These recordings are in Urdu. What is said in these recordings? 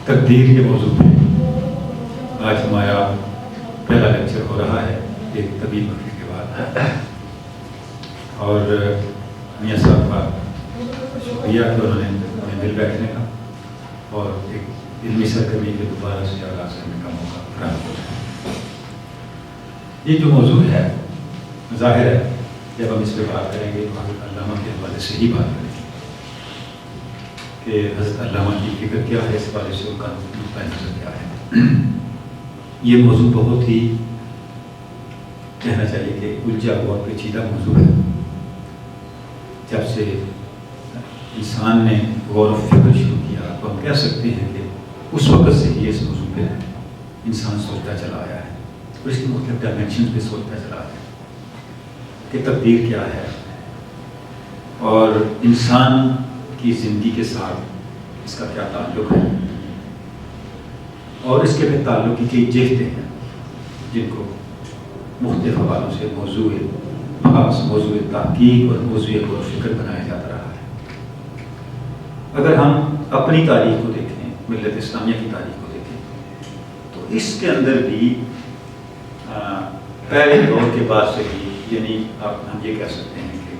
تقدیر کے موضوع پہ آج ہمارا پہلا لیکچر ہو رہا ہے ایک طویل وقفے کے بعد، اور میاں صاحب کا شکریہ کہ انہوں نے ہمیں مل بیٹھنے کا اور ایک علمی سرگرمی کے دوبارہ سے آغاز کرنے کا موقع فراہم کیا۔ یہ جو موضوع ہے ظاہر ہے جب ہم اس پہ بات کریں گے تو حضرت علامہ کے حوالے سے ہی بات کریں گے کہ حضرت علامہ کی فکر کیا ہے، اس حوالے سے ان کا نقطۂ نظر کیا ہے۔ یہ موضوع بہت ہی کہنا چاہیے کہ الجھا ہوا پیچیدہ موضوع ہے۔ جب سے انسان نے غور و فکر شروع کیا تو ہم کہہ سکتے ہیں کہ اس وقت سے ہی اس موضوع پہ انسان سوچتا چلا آیا ہے اور اس کی مختلف ڈائمینشن پہ سوچتا چلا آیا ہے کہ تقدیر کیا ہے اور انسان کی زندگی کے ساتھ اس کا کیا تعلق ہے، اور اس کے پھر تعلق کی کئی جہتیں ہیں جن کو مختلف حوالوں سے موضوع بحث، موضوع تحقیق اور موضوع غور و فکر بنایا جاتا رہا ہے۔ اگر ہم اپنی تاریخ کو دیکھیں، ملت اسلامیہ کی تاریخ کو دیکھیں، تو اس کے اندر بھی پہلے دور کے بعد سے ہی، یعنی ہم یہ کہہ سکتے ہیں کہ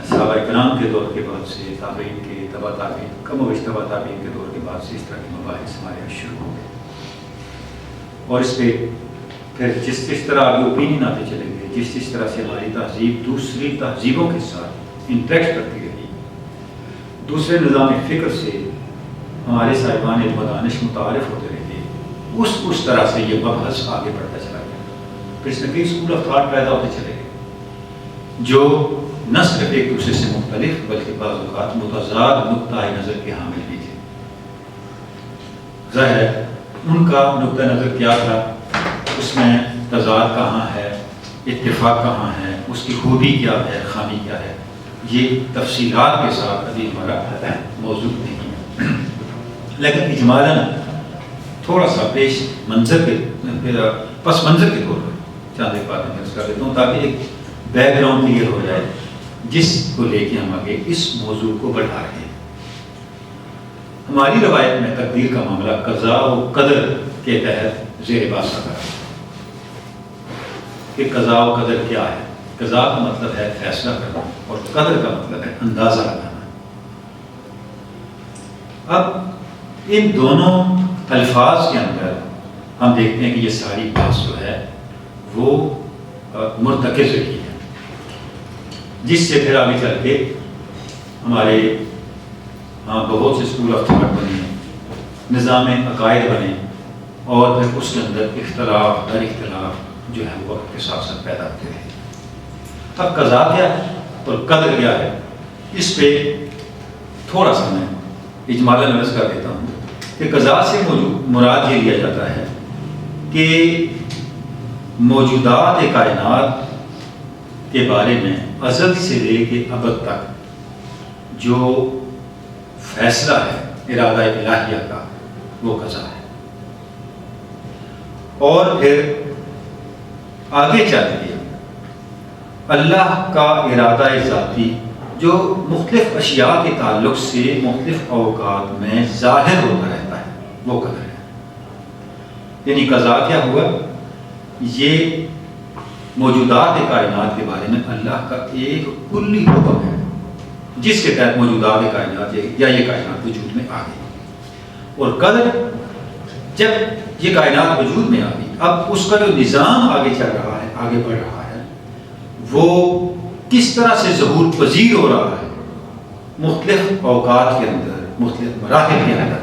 صحابہ کرام کے دور کے بعد سے، تابعین کے، تبع تابعین، کم و بیش تبع تابعین کے دور کے بعد سے اس طرح کے مباحث ہمارے یہاں شروع ہو گئے، اور اس پہ پھر جس طرح آگے اوپینین آتے چلے گئے، جس طرح سے ہماری تہذیب دوسری تہذیبوں کے ساتھ انٹریکٹ کرتی رہی، دوسرے نظام فکر سے ہمارے صاحبان علم و دانش متعارف ہوتے رہے، اس طرح سے یہ مبحث آگے بڑھتا چلا گیا۔ پھر اس میں کئی اسکول آف تھاٹ پیدا ہوتے چلے گئے جو نہ صرف ایک دوسرے سے مختلف بلکہ بعض اوقات متضاد نقطۂ نظر کے حامل بھی تھے۔ ظاہر ہے ان کا نقطۂ نظر کیا تھا، اس میں تضاد کہاں ہے، اتفاق کہاں ہے، اس کی خوبی کیا ہے، خامی کیا ہے، یہ تفصیلات کے ساتھ ابھی ہمارا موضوع نہیں ہے، لیکن اجمالاً تھوڑا سا پس منظر کے طور پر چاند ایک بات میں عرض کر دیتا ہوں تاکہ ایک بیک گراؤنڈ کلیئر ہو جائے جس کو لے کے ہم آگے اس موضوع کو بڑھا رہے ہیں۔ ہماری روایت میں تقدیر کا معاملہ قضاء و قدر کے تحت زیر بحث آتا ہے کہ قضاء و قدر کیا ہے۔ قضاء کا مطلب ہے فیصلہ کرنا اور قدر کا مطلب ہے اندازہ لگانا۔ اب ان دونوں الفاظ کے اندر ہم دیکھتے ہیں کہ یہ ساری بحث جو ہے وہ مرتکز رہی ہے، جس سے پھر آگے چل کے ہمارے بہت سے اسکول آف تھاٹ بنے، نظام عقائد بنے، اور پھر اس کے اندر اختلاف در اختلاف جو ہے وہ وقت کے ساتھ ساتھ پیدا ہوتے رہے۔ اب قضاء کیا ہے اور قدر کیا ہے، اس پہ تھوڑا سا میں اجمالاً عرض کر دیتا ہوں کہ قضاء سے مراد یہ لیا جاتا ہے کہ موجودات کائنات کے بارے میں ازل سے لے کے ابد تک جو فیصلہ ہے ارادہ الہیہ کا، وہ قضاء ہے، اور پھر آگے چل کے اللہ کا ارادہ ذاتی جو مختلف اشیاء کے تعلق سے مختلف اوقات میں ظاہر ہوتا رہتا ہے، وہ قدر ہے۔ یعنی قضاء کیا ہوا، یہ موجودات کائنات کے بارے میں اللہ کا ایک کلی حکم ہے جس کے تحت موجودات کائنات یا یہ کائنات وجود میں آ گئی، اور قدر جب یہ کائنات وجود میں آ گئی، اب اس کا جو نظام آگے چل رہا ہے، آگے بڑھ رہا ہے، وہ کس طرح سے ظہور پذیر ہو رہا ہے مختلف اوقات کے اندر، مختلف مراحل کے اندر،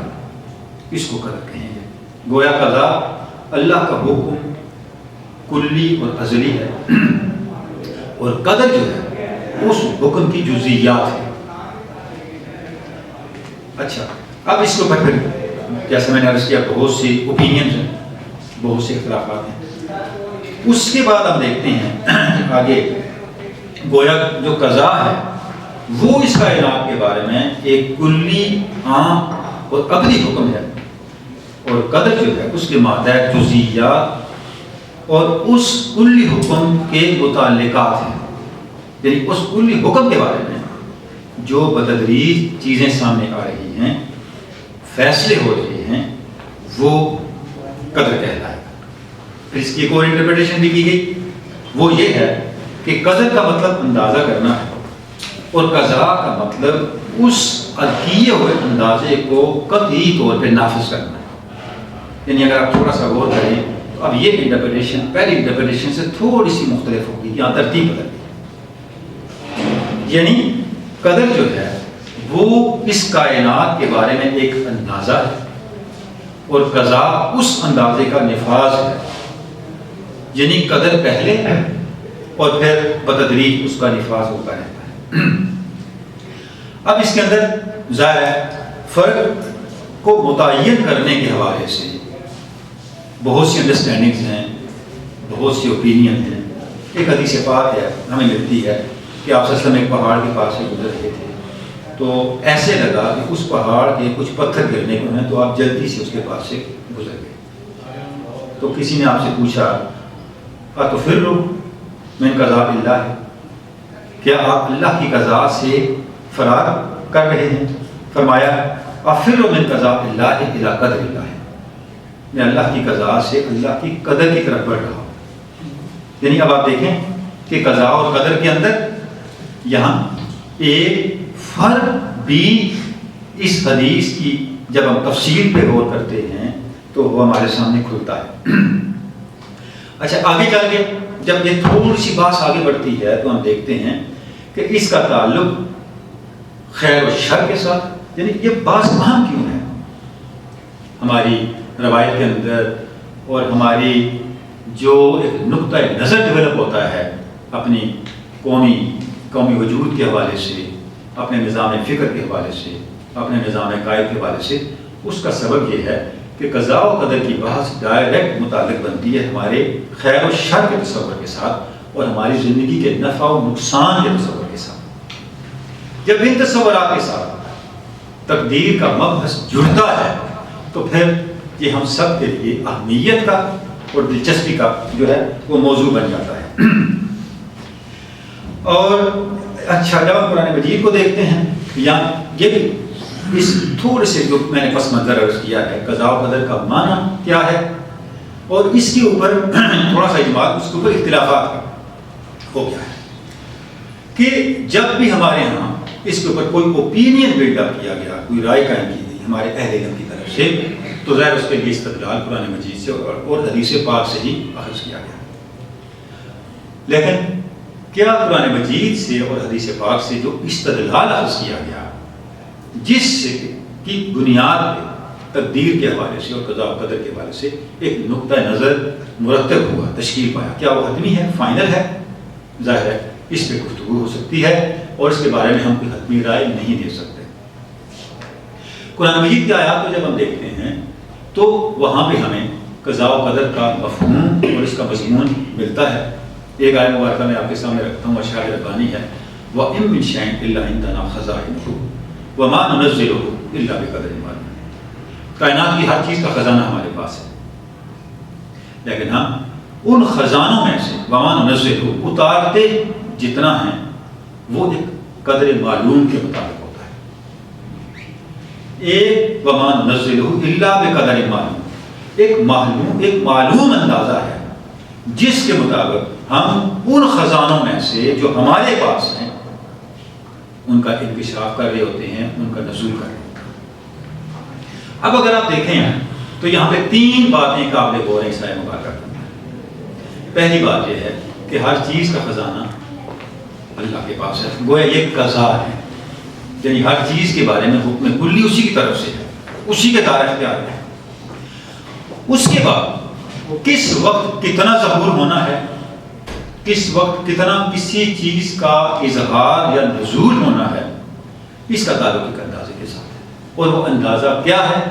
اس کو قدر کہیں گے۔ گویا قضاء اللہ کا حکم کلی اور ازلی ہے، اور قدر جو ہے اس حکم کی جزئیات ہے۔ اچھا، اب اس کے اوپر پھر جیسے میں نے عرض کیا بہت سی اوپینینز ہیں، بہت سے اختلافات ہیں۔ اس کے بعد ہم دیکھتے ہیں کہ آگے گویا جو قضاء ہے وہ اس کائنات کے بارے میں ایک کلی، عام اور ابدی حکم ہے، اور قدر جو ہے اس کے ماتحت جزئیات اور اس کلی حکم کے متعلقات ہیں، یعنی اس کلی حکم کے بارے میں جو بتدریج چیزیں سامنے آ رہی ہیں، فیصلے ہو رہے ہیں وہ قدر کہلائے گا۔ پھر اس کی ایک اور انٹرپریٹیشن بھی کی گئی، وہ یہ ہے کہ قدر کا مطلب اندازہ کرنا ہے اور قضا کا مطلب اس کیے ہوئے اندازے کو قطعی طور پہ نافذ کرنا ہے۔ یعنی اگر آپ تھوڑا سا غور کریں تو اب یہ انٹرپریٹیشن پہلی انٹرپریٹیشن سے تھوڑی سی مختلف ہوگی، یہاں ترتیب بدل گئی۔ یعنی قدر جو ہے وہ اس کائنات کے بارے میں ایک اندازہ ہے اور قضا اس اندازے کا نفاذ ہے۔ یعنی قدر پہلے ہے اور پھر بتدریج اس کا نفاذ ہوتا رہتا ہے۔ اب اس کے اندر ظاہر ہے فرق کو متعین کرنے کے حوالے سے بہت سی انڈرسٹینڈنگز ہیں، بہت سی اوپینین ہیں۔ ایک حدیث پاک ہے ہمیں ملتی ہے کہ آپ صلی اللہ علیہ وسلم ایک پہاڑ کے پاس سے گزر رہے تھے تو ایسے لگا کہ اس پہاڑ کے کچھ پتھر گرنے کو ہیں تو آپ جلدی سے اس کے پاس سے گزر گئے۔ تو کسی نے آپ سے پوچھا تو پھر من قضاء اللہ ہے، کیا آپ اللہ کی قضاء سے فرار کر رہے ہیں؟ فرمایا افر من قضاء اللہ الی قدر اللہ، میں اللہ کی قضاء سے اللہ کی قدر کی طرف بڑھ رہا ہوں۔ یعنی اب آپ دیکھیں کہ قضاء اور قدر کے اندر یہاں ایک فرق بھی اس حدیث کی جب ہم تفصیل پہ غور کرتے ہیں تو وہ ہمارے سامنے کھلتا ہے۔ اچھا آگے چل کے جب یہ تھوڑی سی بات آگے بڑھتی ہے تو ہم دیکھتے ہیں کہ اس کا تعلق خیر و شر کے ساتھ، یعنی یہ بات اہم کیوں ہے ہماری روایت کے اندر اور ہماری جو ایک نقطۂ نظر ڈیولپ ہوتا ہے اپنی قومی وجود کے حوالے سے، اپنے نظام فکر کے حوالے سے، اپنے نظام قائد کے حوالے سے، اس کا سبب یہ ہے کہ قضاء و قدر کی بحث ڈائریکٹ متعلق بنتی ہے ہمارے خیر و شر کے تصور کے ساتھ اور ہماری زندگی کے نفع و نقصان کے تصور کے ساتھ۔ جب ان تصورات کے ساتھ تقدیر کا مبحث جڑتا ہے تو پھر یہ ہم سب کے لیے اہمیت کا اور دلچسپی کا جو ہے وہ موضوع بن جاتا ہے۔ اور اچھا جب ہم قرآن مجید کو دیکھتے ہیں یا یہ بھی اس تھوڑے سے جو میں نے پس منظر عرض کیا ہے قضاء و قدر کا معنی کیا ہے اور اس کے اوپر تھوڑا سا اجماع، اس کے اوپر اختلافات ہو گیا ہے کہ جب بھی ہمارے ہاں اس کے اوپر کوئی اوپینین بلڈ اپ کیا گیا، کوئی رائے قائم کی گئی ہمارے اہل علم کی طرف سے، تو ظاہر اس کے لیے استدلال قرآن مجید سے اور حدیث پاک سے ہی اخذ کیا گیا۔ لیکن کیا قرآن مجید سے اور حدیث پاک سے جو استدلال اخذ کیا گیا جس کی بنیاد پہ تقدیر کے حوالے سے اور قضاء و قدر کے حوالے سے ایک نقطہ نظر مرتب ہوا، تشکیل پایا، کیا وہ حتمی ہے، فائنل ہے؟ ظاہر ہے اس پہ گفتگو ہو سکتی ہے اور اس کے بارے میں ہم کوئی حتمی رائے نہیں دے سکتے۔ قرآن مجید کی آیات کو جب ہم دیکھتے ہیں تو وہاں پہ ہمیں قضاء و قدر کا مفہوم اور اس کا مضمون ملتا ہے۔ ایک آیت مبارکہ میں آپ کے سامنے رکھتا ہوں، اشعار ربانی ہے، وَإِن مِّن شَيْءٍ إِلَّا عِندَنَا خَزَائِنُهُ وَمَا نُنَزِّلُهُ إِلَّا بِقَدْرٍ مَّعْلُومٍ۔ کائنات کی ہر چیز کا خزانہ ہمارے پاس ہے، لیکن ہم ان خزانوں میں سے وَمَا نُنَزِّلُهُ اتارتے جتنا ہیں وہ ایک قدر معلوم کے مطابق ہوتا ہے۔ ایک وَمَا نُنَزِّلُهُ إِلَّا بِقَدْرٍ مَّعْلُوم، ایک معلوم اندازہ ہے جس کے مطابق ہم ان خزانوں میں سے جو ہمارے پاس ہیں ان کا انکشاف کر رہے ہوتے ہیں، ان کا نزول کر رہے ہوتے ہیں۔ اب اگر آپ دیکھیں تو یہاں پہ تین باتیں قابل غور ہیں اس آیت مبارکہ میں۔ پہلی بات یہ ہے کہ ہر چیز کا خزانہ اللہ کے پاس ہے، گویا یہ قضا ہے، یعنی ہر چیز کے بارے میں حکم کلی اسی کی طرف سے ہے، اسی کے دائرے اختیار ہے۔ اس کے بعد کس وقت کتنا ظہور ہونا ہے، کس وقت کتنا کسی چیز کا اظہار یا نزول ہونا ہے، اس کا تعلق ایک اندازے کے ساتھ ہے، اور وہ اندازہ کیا ہے؟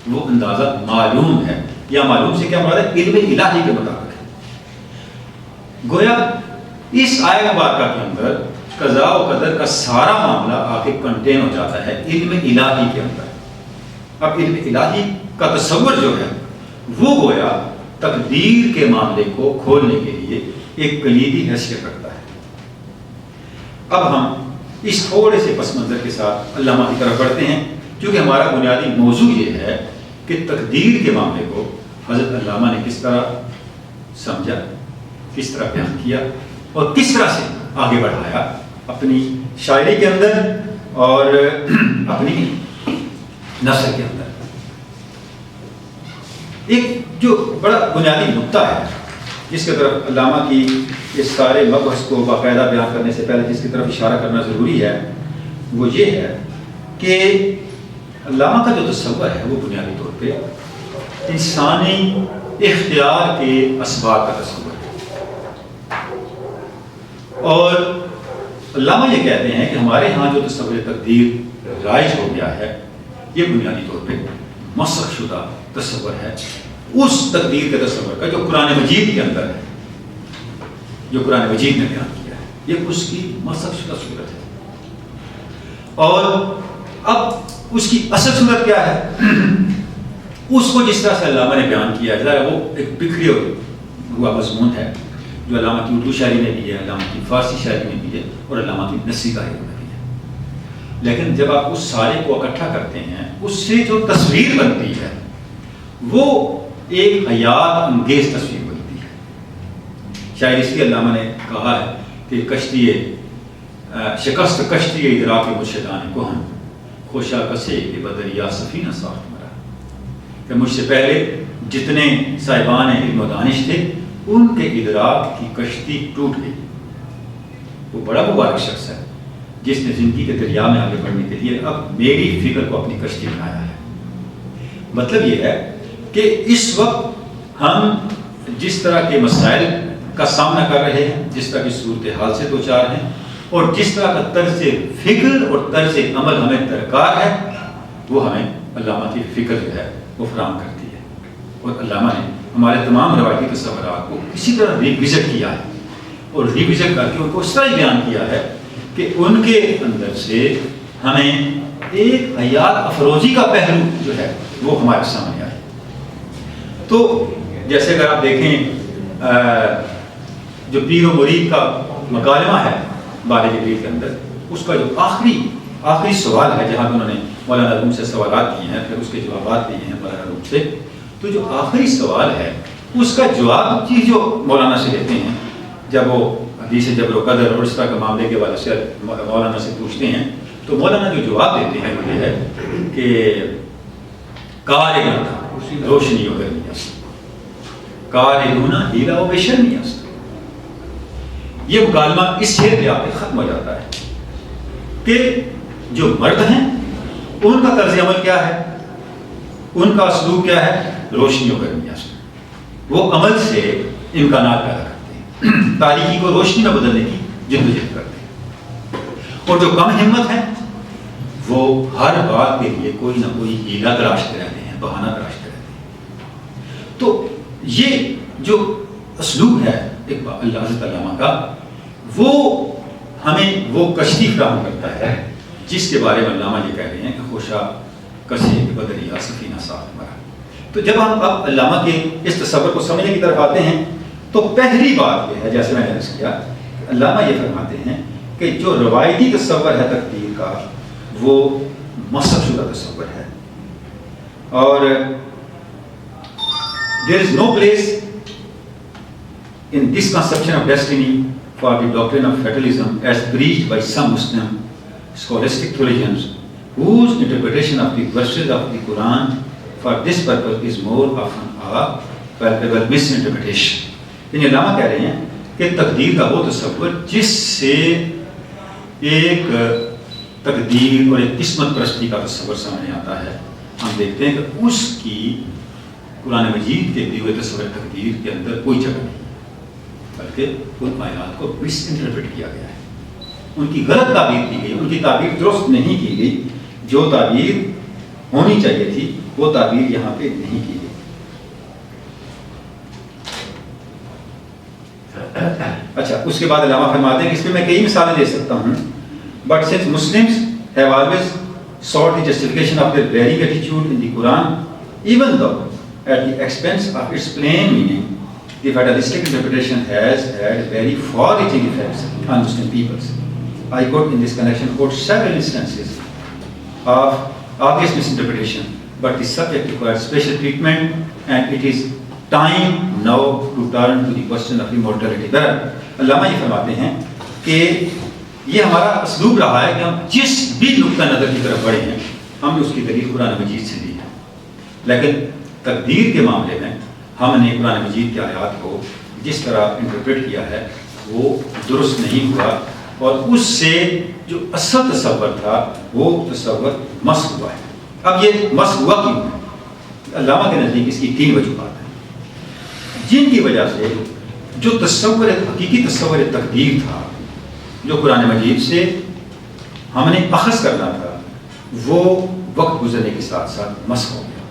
وہ اندازہ معلوم ہے، یا معلوم سے کیا مراد ہے؟ علم الہی کے مطابق ہے۔ گویا اس آیت مبارکہ کے اندر قضاء و قدر کا سارا معاملہ آ کے کنٹین ہو جاتا ہے علم الہی کے اندر۔ اب علم الہی کا تصور جو ہے وہ گویا تقدیر کے معاملے کو کھولنے کے لیے ایک کلیدی حیثیت رکھتا ہے۔ اب ہم اس تھوڑے سے پس منظر کے ساتھ علامہ کی طرف بڑھتے ہیں کیونکہ ہمارا بنیادی موضوع یہ ہے کہ تقدیر کے معاملے کو حضرت علامہ نے کس طرح سمجھا، کس طرح بیان کیا اور کس طرح سے آگے بڑھایا اپنی شاعری کے اندر اور اپنی نثر کے اندر۔ ایک جو بڑا بنیادی نقطہ ہے جس کی طرف علامہ کی اس سارے مبحث کو باقاعدہ بیان کرنے سے پہلے جس کی طرف اشارہ کرنا ضروری ہے وہ یہ ہے کہ علامہ کا جو تصور ہے وہ بنیادی طور پہ انسانی اختیار کے اسباب کا تصور ہے، اور علامہ یہ کہتے ہیں کہ ہمارے ہاں جو تصور تقدیر رائج ہو گیا ہے یہ بنیادی طور پہ مسخ شدہ تصور ہے اس تقدیر کے تصور کا جو قرآن مجید کے اندر ہے، جو قرآن مجید نے بیان کیا ہے، یہ اس کی مسخ شدہ صورت ہے۔ اور اب اس کی اصل صورت کیا ہے؟ اس کو جس طرح سے علامہ نے بیان کیا ہے ذرا وہ ایک بکھرے ہوا مضمون ہے جو علامہ کی اردو شاعری میں بھی ہے، علامہ کی فارسی شاعری میں بھی ہے اور علامہ کی نثری تحریر میں بھی ہے، لیکن جب آپ اس سارے کو اکٹھا کرتے ہیں اس سے جو تصویر بنتی ہے وہ ایک حیات انگیز تصویر بنتی ہے۔ شاید اس لیے علامہ نے کہا ہے کہ کشتی شکست کشتی ادراک مرشدان کو ہم خوشا کسے کہ بدریا سفینہ ساخت مرا، کہ مجھ سے پہلے جتنے صاحبان علم و دانش تھے ان کے ادراک کی کشتی ٹوٹ گئی۔ وہ بڑا مبارک شخص ہے جس نے زندگی کے دریا میں آگے بڑھنے کے لیے اب میری فکر کو اپنی کشتی بنایا ہے۔ مطلب یہ ہے کہ اس وقت ہم جس طرح کے مسائل کا سامنا کر رہے ہیں، جس طرح کی صورتحال سے دوچار ہیں اور جس طرح کا طرز فکر اور طرز عمل ہمیں درکار ہے وہ ہمیں علامہ کی فکر جو ہے وہ فراہم کرتی ہے، اور علامہ نے ہمارے تمام روایتی تصورات کو اسی طرح ریوزٹ کیا ہے اور ریوزٹ کر کے ان کو اس طرح بیان کیا ہے کہ ان کے اندر سے ہمیں ایک حیات افروزی کا پہلو جو ہے وہ ہمارے سامنے آئے۔ تو جیسے اگر آپ دیکھیں جو پیر و مرید کا مکالمہ ہے بارے جبریل کے اندر، اس کا جو آخری سوال ہے جہاں انہوں نے مولانا روم سے سوالات کیے ہیں، پھر اس کے جوابات دیے ہیں مولانا روم سے، تو جو آخری سوال ہے اس کا جواب چیز جو مولانا سے لیتے ہیں جب وہ حدیث جبر و قدر اور اس طرح کے معاملے کے والے سے مولانا سے پوچھتے ہیں تو مولانا جو جواب دیتے ہیں وہ یہ ہے کہ کار روشنی و گرمی است کار دونا ہیلا و بشرمی است۔ یہ مکالمہ اس شعر پہ آپ ختم ہو جاتا ہے کہ جو مرد ہیں ان کا طرز عمل کیا ہے، ان کا اسلوب کیا ہے، روشنی و گرمی است، وہ عمل سے امکانات پیدا کرتے ہیں، تاریکی کو روشنی میں بدلنے کی جدوجہد کرتے ہیں، اور جو کم ہمت ہیں وہ ہر بات کے لیے کوئی نہ کوئی ہیلا تراشتے رہتے ہیں، بہانہ تراشتے رہتے ہیں۔ تو یہ جو اسلوب ہے ایک حضرت علامہ کا، وہ ہمیں وہ کشتی فراہم کرتا ہے جس کے بارے میں علامہ یہ کہہ رہے ہیں کہ خوشا کسی بدریا سفینہ ساتھ مرا۔ تو جب ہم اب علامہ کے اس تصور کو سمجھنے کی طرف آتے ہیں تو پہلی بات یہ ہے، جیسے میں نے عرض کیا، علامہ یہ فرماتے ہیں کہ جو روایتی تصور ہے تقدیر کا وہ مسخ شدہ تصور ہے، اور there is no place in this conception of destiny for the doctrine of fatalism as preached by some Muslim scholastic theologians whose interpretation of the verses of the Quran for this purpose is more often a palpable misinterpretation۔ یعنی علامہ کہہ رہے ہیں کہ تقدیر کا وہ تصور جس سے ایک تقدیر اور ایک قسمت پرستی کا تصور سامنے آتا ہے، ہم دیکھتے ہیں کہ اس کی قرآن مجید کے دیے ہوئے تصور تقدیر کے اندر کوئی جگہ نہیں، بلکہ ان آیات کو مس انٹرپریٹ کیا گیا ہے، ان کی غلط تعبیر کی گئی، ان کی تعبیر درست نہیں کی گئی، جو تعبیر ہونی چاہیے تھی وہ تعبیر یہاں پہ نہیں کی گئی۔ اچھا، اس کے بعد علامہ فرماتے ہیں کہ اس میں کئی مثالیں دے سکتا ہوں، but since Muslims have always sought the justification of their varying attitude in the Quran, even though at the expense of its plain meaning, the fatalistic interpretation has had very far-reaching effects on Muslim peoples. I could in this connection quote several instances of obvious misinterpretation, but the subject requires special treatment and it is time now to turn to the question of immortality. علامہ یہ فرماتے ہیں کہ یہ ہمارا اسلوب رہا ہے کہ ہم جس بھی نقطہ نظر کی طرف بڑھے ہیں ہم نے اس کی دلیل قرآن مجید سے لی ہے، لیکن تقدیر کے معاملے میں ہم نے قرآن مجید کی آیات کو جس طرح انٹرپریٹ کیا ہے وہ درست نہیں ہوا، اور اس سے جو اصل تصور تھا وہ تصور مسخ ہوا ہے۔ اب یہ مسخ ہوا کیوں ہے؟ علامہ کے نزدیک اس کی 3 وجوہات ہیں، جن کی وجہ سے جو تصور حقیقی تصور تقدیر تھا جو قرآن مجید سے ہم نے اخذ کرنا تھا وہ وقت گزرنے کے ساتھ ساتھ مسخ ہو گیا۔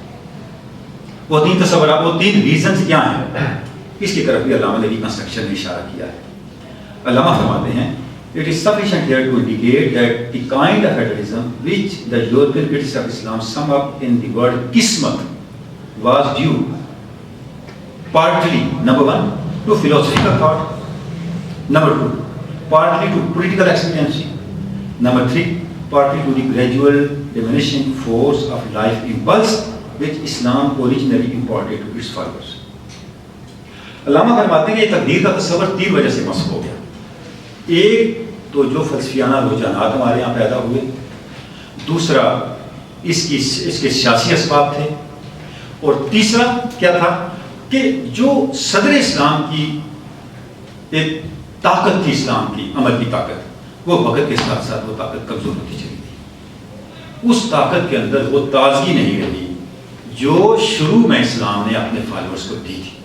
وہ 3 تصورات، وہ 3 ریزنز کیا ہیں، اس کی طرف بھی علامہ نے ریکنسٹرکشن میں اشارہ کیا ہے۔ علامہ فرماتے ہیں it is sufficient here to indicate that the kind of federalism which the European critics of Islam sum up in the word qismat was due partly, number 1, to philosophical thought, number 2, partly to political expediency, number 3, partly to the gradual diminishing force of life impulse which Islam originally imparted to its followers. علامہ فرماتے ہیں کہ یہ تقدیر کا تصور 3 وجہ سے مسخ ہو گیا۔ ایک تو جو فلسفیانہ رجحانات ہمارے یہاں پیدا ہوئے، دوسرا اس کے سیاسی اسباب تھے، اور تیسرا کیا تھا کہ جو صدر اسلام کی ایک طاقت تھی، اسلام کی عمل کی طاقت، وہ وقت کے ساتھ ساتھ وہ طاقت کمزور ہوتی چلی گئی۔ اس طاقت کے اندر وہ تازگی نہیں رہی جو شروع میں اسلام نے اپنے فالوورز کو دی تھی۔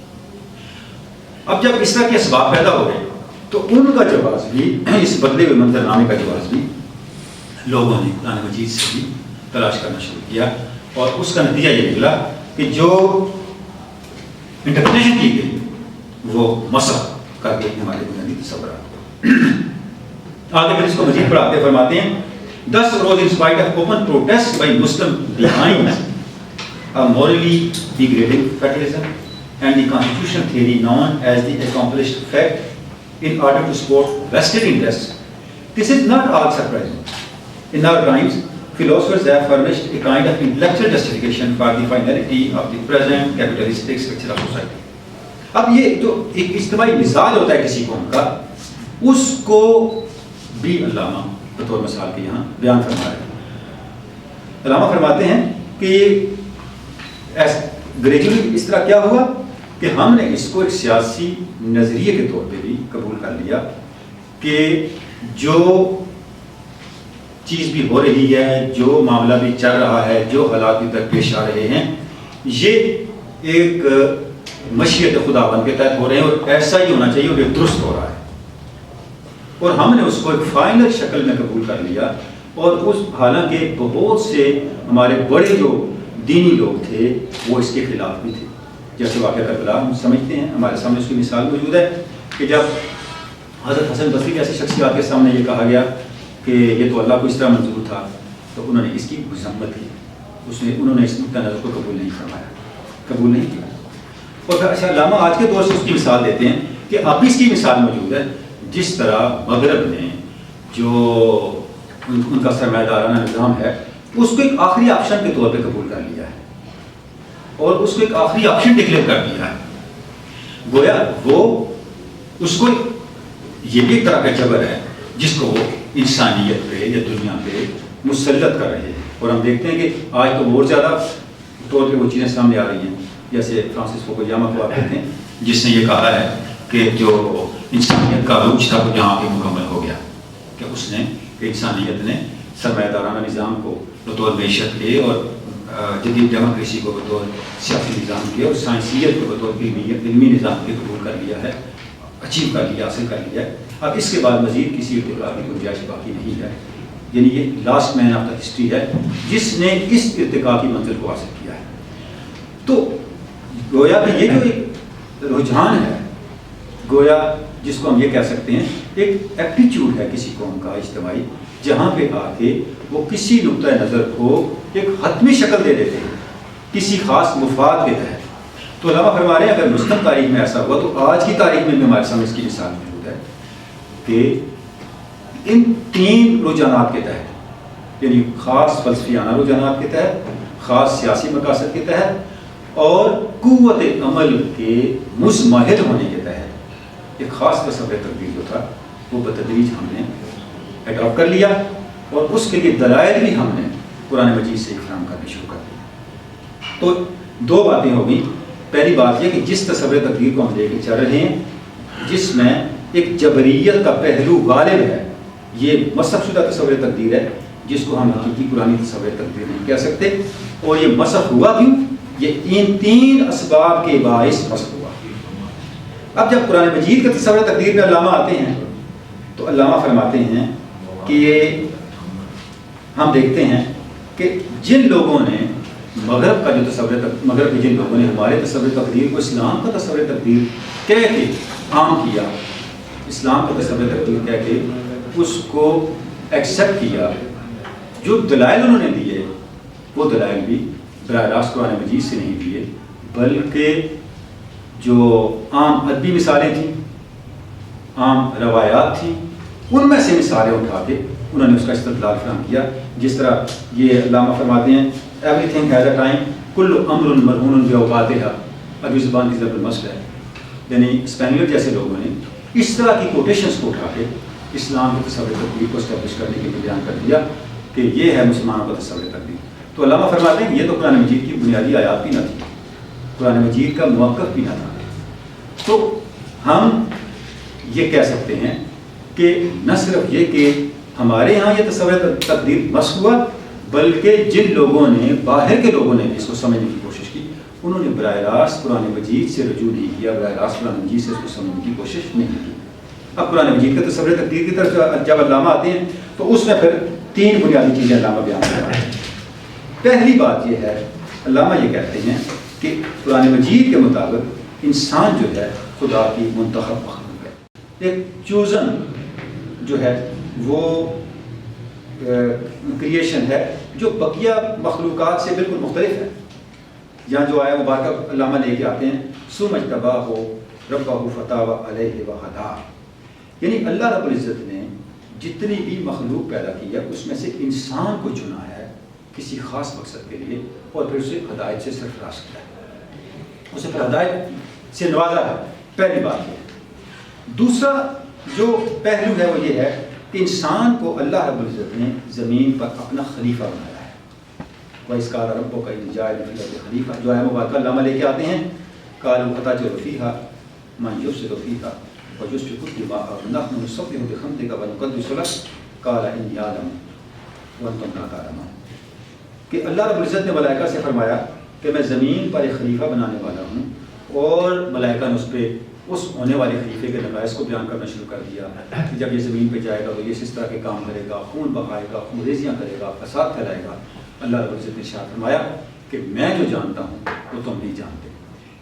اب جب اس طرح کے اسباب پیدا ہو گئے تو ان کا جواز بھی، اس بدلے ہوئے منظرنامے کا جواز بھی لوگوں نے قرآن مجید سے بھی تلاش کرنا شروع کیا، اور اس کا نتیجہ یہ نکلا کہ جو انٹرپریٹیشن کی گئی وہ مسخ کر گئی ہمارے بنیادی تصورات کو۔ آگے پھر اس کو مزید پڑھاتے فرماتے ہیں thus arose in spite of open protest by Muslim behind a morally degrading federalism and the constitutional theory known as the accomplished fact in order to support vested interests. This is not all surprising. In our times, philosophers have furnished a kind of intellectual justification for the finality of the present capitalistic structure of society. اب یہ جو ایک اجتماعی مزاج ہوتا ہے کسی قوم کا، اس کو بھی علامہ بطور مثال کے یہاں بیان فرما رہے ہیں۔ علامہ فرماتے ہیں کہ گریجولی اس طرح کیا ہوا کہ ہم نے اس کو ایک سیاسی نظریے کے طور پہ بھی قبول کر لیا کہ جو چیز بھی ہو رہی ہے، جو معاملہ بھی چل رہا ہے، جو حالات بھی درپیش آ رہے ہیں، یہ ایک مشیت خداوند کے تحت ہو رہے ہیں اور ایسا ہی ہونا چاہیے اور یہ درست ہو رہا ہے، اور ہم نے اس کو ایک فائنل شکل میں قبول کر لیا۔ اور اس حالانکہ بہت سے ہمارے بڑے جو دینی لوگ تھے وہ اس کے خلاف بھی تھے، جیسے واقعہ کربلا ہم سمجھتے ہیں، ہمارے سامنے اس کی مثال موجود ہے کہ جب حضرت حسن بصری جیسی شخصیات کے سامنے یہ کہا گیا کہ یہ تو اللہ کو اس طرح منظور تھا، تو انہوں نے اس کی مذمت کی، انہوں نے اس نقطہ نظر کو قبول نہیں فرمایا، قبول نہیں کیا۔ اور پھر اچھا علامہ آج کے دور سے اس کی مثال دیتے ہیں کہ اب اس کی مثال موجود ہے، جس طرح مغرب نے جو ان کا سرمایہ دارانہ نظام ہے اس کو ایک آخری آپشن کے طور پہ قبول کر لیا ہے اور اس کو ایک آخری آپشن ڈکلیئر کر دیا ہے، گویا وہ اس کو یہ بھی ایک طرح کا جبر ہے جس کو وہ انسانیت پہ یا دنیا پہ مسلط کر رہے ہیں۔ اور ہم دیکھتے ہیں کہ آج تو اور زیادہ طور پہ وہ چیزیں سامنے آ رہی ہیں، جیسے فرانسس فوکویاما کو آپ کہتے ہیں جس نے یہ کہا ہے کہ جو انسانیت کا عروج تھا وہ جہاں پہ مکمل ہو گیا، کہ اس نے کہ انسانیت نے سرمایہ دارانہ نظام کو بطور معیشت کے اور جدید ڈیموکریسی کو بطور سیاسی نظام کے اور سائنسیت کو بطور علمی نظام کے قبول کر لیا ہے، اچیو کر لیا، حاصل کر لیا ہے۔ اب اس کے بعد مزید کسی ارتقاء کی گنجائش باقی نہیں ہے، یعنی یہ last man of the history ہے جس نے اس ارتقاء کی منزل کو حاصل کیا ہے۔ تو گویا کہ یہ جو ایک رجحان ہے، گویا جس کو ہم یہ کہہ سکتے ہیں ایک ایپٹیچیوڈ ہے کسی قوم کا اجتماعی، جہاں پہ آ کے وہ کسی نقطۂ نظر کو ایک حتمی شکل دے دیتے ہیں کسی خاص مفاد کے تحت۔ تو علامہ فرما رہے ہیں اگر مسلم تاریخ میں ایسا ہوا تو آج کی تاریخ میں بھی ہمارے سامنے اس کی مثال موجود ہے کہ ان 3 رجحانات کے تحت یعنی خاص فلسفیانہ رجحانات کے تحت، خاص سیاسی مقاصد کے تحت اور قوت عمل کے مزمحل ہونے کے تحت ایک خاص تصور تقدیر جو تھا وہ بتدریج ہم نے اڈاپٹ کر لیا، اور اس کے لیے دلائل بھی ہم نے قرآن مجید سے فراہم کرنے شروع کر دیا۔ تو دو باتیں ہوگی، پہلی بات یہ کہ جس تصور تقدیر کو ہم لے کے چل رہے ہیں، جس میں ایک جبریت کا پہلو غالب ہے، یہ مسخ شدہ تصور تقدیر ہے جس کو ہم حقیقی قرآنی تصور تقدیر نہیں کہہ سکتے۔ اور یہ مسخ ہوا کیوں؟ یہ ان تین اسباب کے باعث مسخ ہوا۔ اب جب قرآن مجید کے تصور تقدیر میں علامہ آتے ہیں تو علامہ فرماتے ہیں کہ ہم دیکھتے ہیں کہ جن لوگوں نے مغرب کا جو مغرب کے جن لوگوں نے ہمارے تصور تقدیر کو اسلام کا تصور تقدیر کہہ کے عام کیا، اسلام کا تصور تقدیر کہہ کے اس کو ایکسیپٹ کیا، جو دلائل انہوں نے دیے وہ دلائل بھی براہ راست قرآن مجید سے نہیں دیے، بلکہ جو عام ادبی مثالیں تھیں، عام روایات تھیں، ان میں سے مثالیں اٹھا کے انہوں نے اس کا استدلال فراہم کیا۔ جس طرح یہ علامہ فرماتے ہیں every thing has a time کل امر مرہون باوقاتہا، عربی زبان کی ضرب المثل ہے، یعنی اسپینیول جیسے لوگوں نے اس طرح کی کوٹیشنز کو اٹھا کے اسلام کے تصور تقدیر کو اسٹیبلش کرنے کے لیے بیان کر دیا کہ یہ ہے مسلمانوں کا تصور تقدیر۔ تو علامہ فرماتے ہیں یہ تو قرآن مجید کی بنیادی آیات بھی نہ تھی، قرآن مجید کا موقف بھی نہ تھا۔ تو ہم یہ کہہ سکتے ہیں کہ نہ صرف یہ کہ ہمارے ہاں یہ تصور تقدیر مسخ ہوا، بلکہ جن لوگوں نے باہر کے لوگوں نے اس کو سمجھنے کی کوشش کی، انہوں نے براہ راست قرآن مجید سے رجوع نہیں کیا، براہ راست قرآن مجید سے اس کو سمجھنے کی کوشش نہیں کی۔ اب قرآن مجید کے تصور تقدیر کی طرف جب علامہ آتے ہیں تو اس میں پھر تین بنیادی چیزیں علامہ بیان کر رہے ہیں۔ پہلی بات یہ ہے، علامہ یہ کہتے ہیں کہ قرآن مجید کے مطابق انسان جو ہے خدا کی منتخب مخلوق ہے، ایک چوزن جو ہے وہ کریشن ہے جو بقیہ مخلوقات سے بالکل مختلف ہے۔ یہاں جو آیا مبارکہ علامہ لے کے آتے ہیں ثم اجتباہ ربہ فتاب علیہ وہدی، یعنی اللہ رب العزت نے جتنی بھی مخلوق پیدا کی ہے اس میں سے انسان کو چنا ہے کسی خاص مقصد کے لیے، اور پھر اسے ہدایت سے سرفراز کیا ہے، اسے پھر ہدایت سے نوازا ہے۔ پہلی بات یہ۔ دوسرا جو پہلو ہے وہ یہ ہے کہ انسان کو اللہ رب العزت نے زمین پر اپنا خلیفہ بنایا ہے۔ وَإِذْ قَالَ رَبُّكَ إِنِّي جَاعِلٌ فِي الْأَرْضِ خَلِيفَةً، جو ہے مبارکہ علامہ لے کے آتے ہیں قَالُوا أَتَجْعَلُ فِيهَا مَن يُفْسِدُ فِيهَا وَيُسْفِكُ الدِّمَاءَ وَنَحْنُ نُسَبِّحُ بِحَمْدِكَ وَنُقَدِّسُ لَكَ قَالَ إِنِّي أَعْلَمُ وَأَنْتُمْ لَا تَعْلَمُونَ، کہ اللہ رب العزت نے ملائکہ سے فرمایا کہ میں زمین پر ایک خلیفہ بنانے والا ہوں، اور ملائکہ نے اس پہ اس ہونے والے خلیفے کے نقائص کو بیان کرنا شروع کر دیا کہ جب یہ زمین پہ جائے گا تو یہ اس طرح کے کام کرے گا، خون بہائے گا، خون ریزیاں کرے گا، فساد پھیلائے گا۔ اللہ رب العزت نے ارشاد فرمایا کہ میں جو جانتا ہوں وہ تم نہیں جانتے۔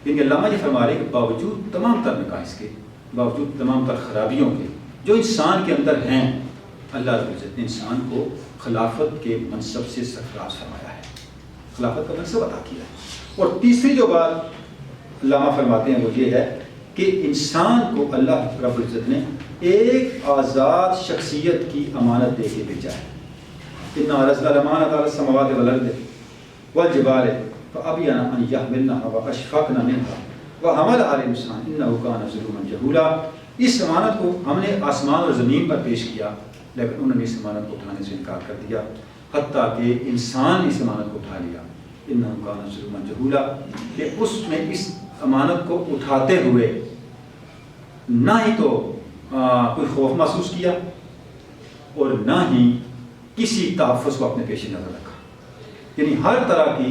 یعنی علامہ یہ فرما رہے کہ باوجود تمام تر نقائص کے، باوجود تمام تر خرابیوں کے جو انسان کے اندر ہیں، اللہ رب العزت نے انسان کو خلافت کے منصب سے سرفراز فرمایا ہے، خلافت کا منصب عطا کیا ہے۔ اور تیسری جو بات علامہ فرماتے ہیں وہ یہ ہے کہ انسان کو اللہ رب العزت نے ایک آزاد شخصیت کی امانت دے کے بھیجا ہے۔ اِنَّا عَرَضْنَا الْأَمَانَةَ عَلَى السَّمَاوَاتِ وَالْأَرْضِ وَالْجِبَالِ فَأَبَيْنَ أَن يَحْمِلْنَهَا وَأَشْفَقْنَ مِنْهَا وَحَمَلَهَا الْإِنسَانُ إِنَّهُ كَانَ ظَلُومًا جَهُولًا۔ اس امانت کو ہم نے آسمان اور زمین پر پیش کیا، لیکن انہوں نے اس امانت کو اٹھانے سے انکار کر دیا، حتیٰ کہ انسان اس امانت کو اٹھا لیا۔ إِنَّهُ كَانَ ظَلُومًا جَهُولًا، کہ اس نے اس امانت کو اٹھاتے ہوئے نہ ہی تو کوئی خوف محسوس کیا اور نہ ہی کسی تحفظ کو اپنے پیش نظر رکھا، یعنی ہر طرح کی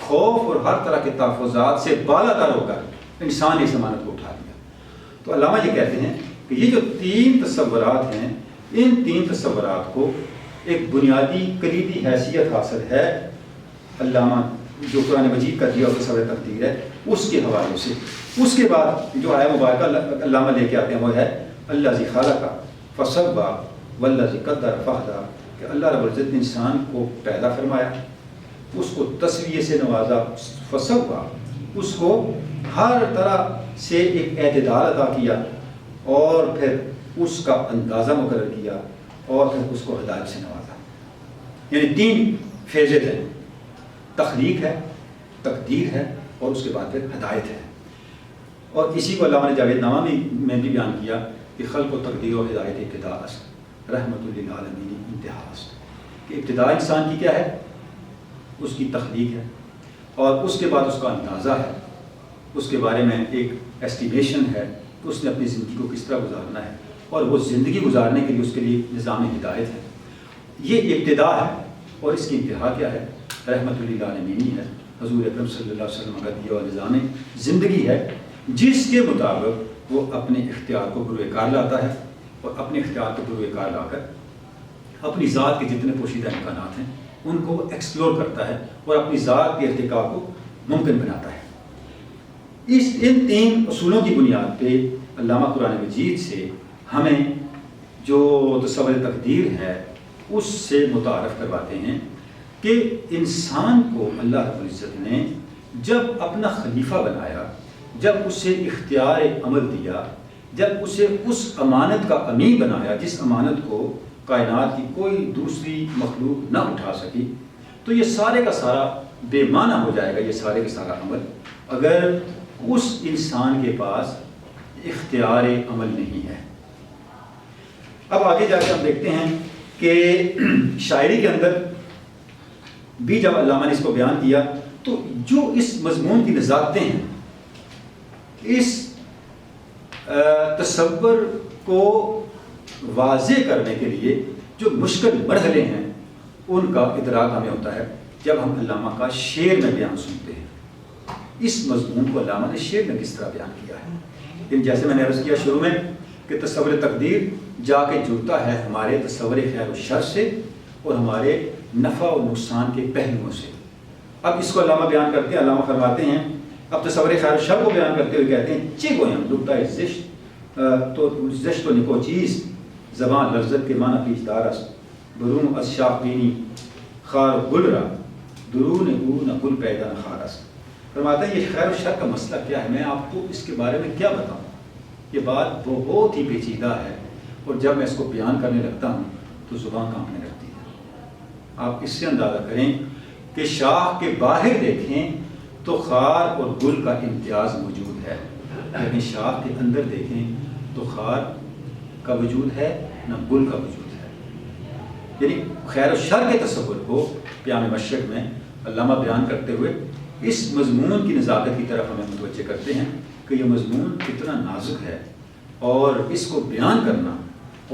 خوف اور ہر طرح کے تحفظات سے بالا تر ہو کر انسان نے اس امانت کو اٹھا لیا۔ تو علامہ یہ کہتے ہیں کہ یہ جو تین تصورات ہیں، ان تین تصورات کو ایک بنیادی کلیدی حیثیت حاصل ہے علامہ جو قرآن مجید کا دیا تصور تقدیر ہے اس کے حوالے سے۔ اس کے بعد جو آیا مبارکہ علامہ لے کے آتے ہیں وہ ہے الذی خلق فسوی والذی قدر فہدی، کہ اللہ رب العزت نے انسان کو پیدا فرمایا، اس کو تسویے سے نوازا، فسوی، اس کو ہر طرح سے ایک اعتدال عطا کیا، اور پھر اس کا اندازہ مقرر کیا، اور پھر اس کو ہدایت سے نوازا۔ یعنی 3 فیزز ہیں، تخلیق ہے، تقدیر ہے اور اس کے بعد پھر ہدایت ہے. اور اسی کو علامہ نے جاوید نامہ میں بھی بیان کیا کہ خلق و تقدیر و ہدایت ابتدا است رحمت للعالمین انتہا است، کہ ابتدا انسان کی کیا ہے؟ اس کی تخلیق ہے، اور اس کے بعد اس کا اندازہ ہے، اس کے بارے میں ایک ایسٹیمیشن ہے کہ اس نے اپنی زندگی کو کس طرح گزارنا ہے، اور وہ زندگی گزارنے کے لیے اس کے لیے نظام ہدایت ہے. یہ ابتدا ہے، اور اس کی انتہا کیا ہے؟ رحمت للعالمین ہے. حضور اکرم صلی اللہ علیہ وسلم کا دیا ہوا نظام زندگی ہے جس کے مطابق وہ اپنے اختیار کو بروئے کار لاتا ہے، اور اپنے اختیار کو بروئے کار لا کر اپنی ذات کے جتنے پوشیدہ امکانات ہیں ان کو وہ ایکسپلور کرتا ہے اور اپنی ذات کے ارتقاء کو ممکن بناتا ہے. ان 3 اصولوں کی بنیاد پہ علامہ قرآن مجید سے ہمیں جو تصور تقدیر ہے اس سے متعارف کرواتے ہیں کہ انسان کو اللہ رب العزت نے جب اپنا خلیفہ بنایا، جب اسے اختیار عمل دیا، جب اسے اس امانت کا امین بنایا جس امانت کو کائنات کی کوئی دوسری مخلوق نہ اٹھا سکی، تو یہ سارے کا سارا بے معنی ہو جائے گا، یہ سارے کا سارا عمل، اگر اس انسان کے پاس اختیار عمل نہیں ہے. اب آگے جا کے ہم دیکھتے ہیں کہ شاعری کے اندر بھی جب علامہ نے اس کو بیان کیا تو جو اس مضمون کی نزاکتیں ہیں، اس تصور کو واضح کرنے کے لیے جو مشکل مرحلے ہیں ان کا ادراک ہمیں ہوتا ہے جب ہم علامہ کا شعر میں بیان سنتے ہیں. اس مضمون کو علامہ نے شعر میں کس طرح بیان کیا ہے. لیکن جیسے میں نے عرض کیا شروع میں کہ تصور تقدیر جا کے جڑتا ہے ہمارے تصور خیر و شر سے اور ہمارے نفع و نقصان کے پہلوؤں سے. اب اس کو علامہ بیان کرتے ہیں، علامہ فرماتے ہیں، اب تصور خیر و شر کو بیان کرتے ہوئے کہتے ہیں چی گویم لکتا زشت تو زشت و نکو چیز زبان لفظت کے معنی پیچ دارس برون از شاقینی خار گل را درون او نہ گل پیدا نہ خارس. فرماتے ہیں یہ خیر و شر کا مسئلہ کیا ہے، میں آپ کو اس کے بارے میں کیا بتاؤں، یہ بات بہت ہی پیچیدہ ہے، اور جب میں اس کو بیان کرنے لگتا ہوں تو زبان کانپنے لگتی ہے. آپ اس سے اندازہ کریں کہ شاخ کے باہر دیکھیں تو خار اور گل کا امتیاز موجود ہے، لیکن شاخ کے اندر دیکھیں تو خار کا وجود ہے نہ گل کا وجود ہے. یعنی خیر و شر کے تصور کو پیام مشرق میں علامہ بیان کرتے ہوئے اس مضمون کی نزاکت کی طرف ہمیں متوجہ کرتے ہیں کہ یہ مضمون کتنا نازک ہے، اور اس کو بیان کرنا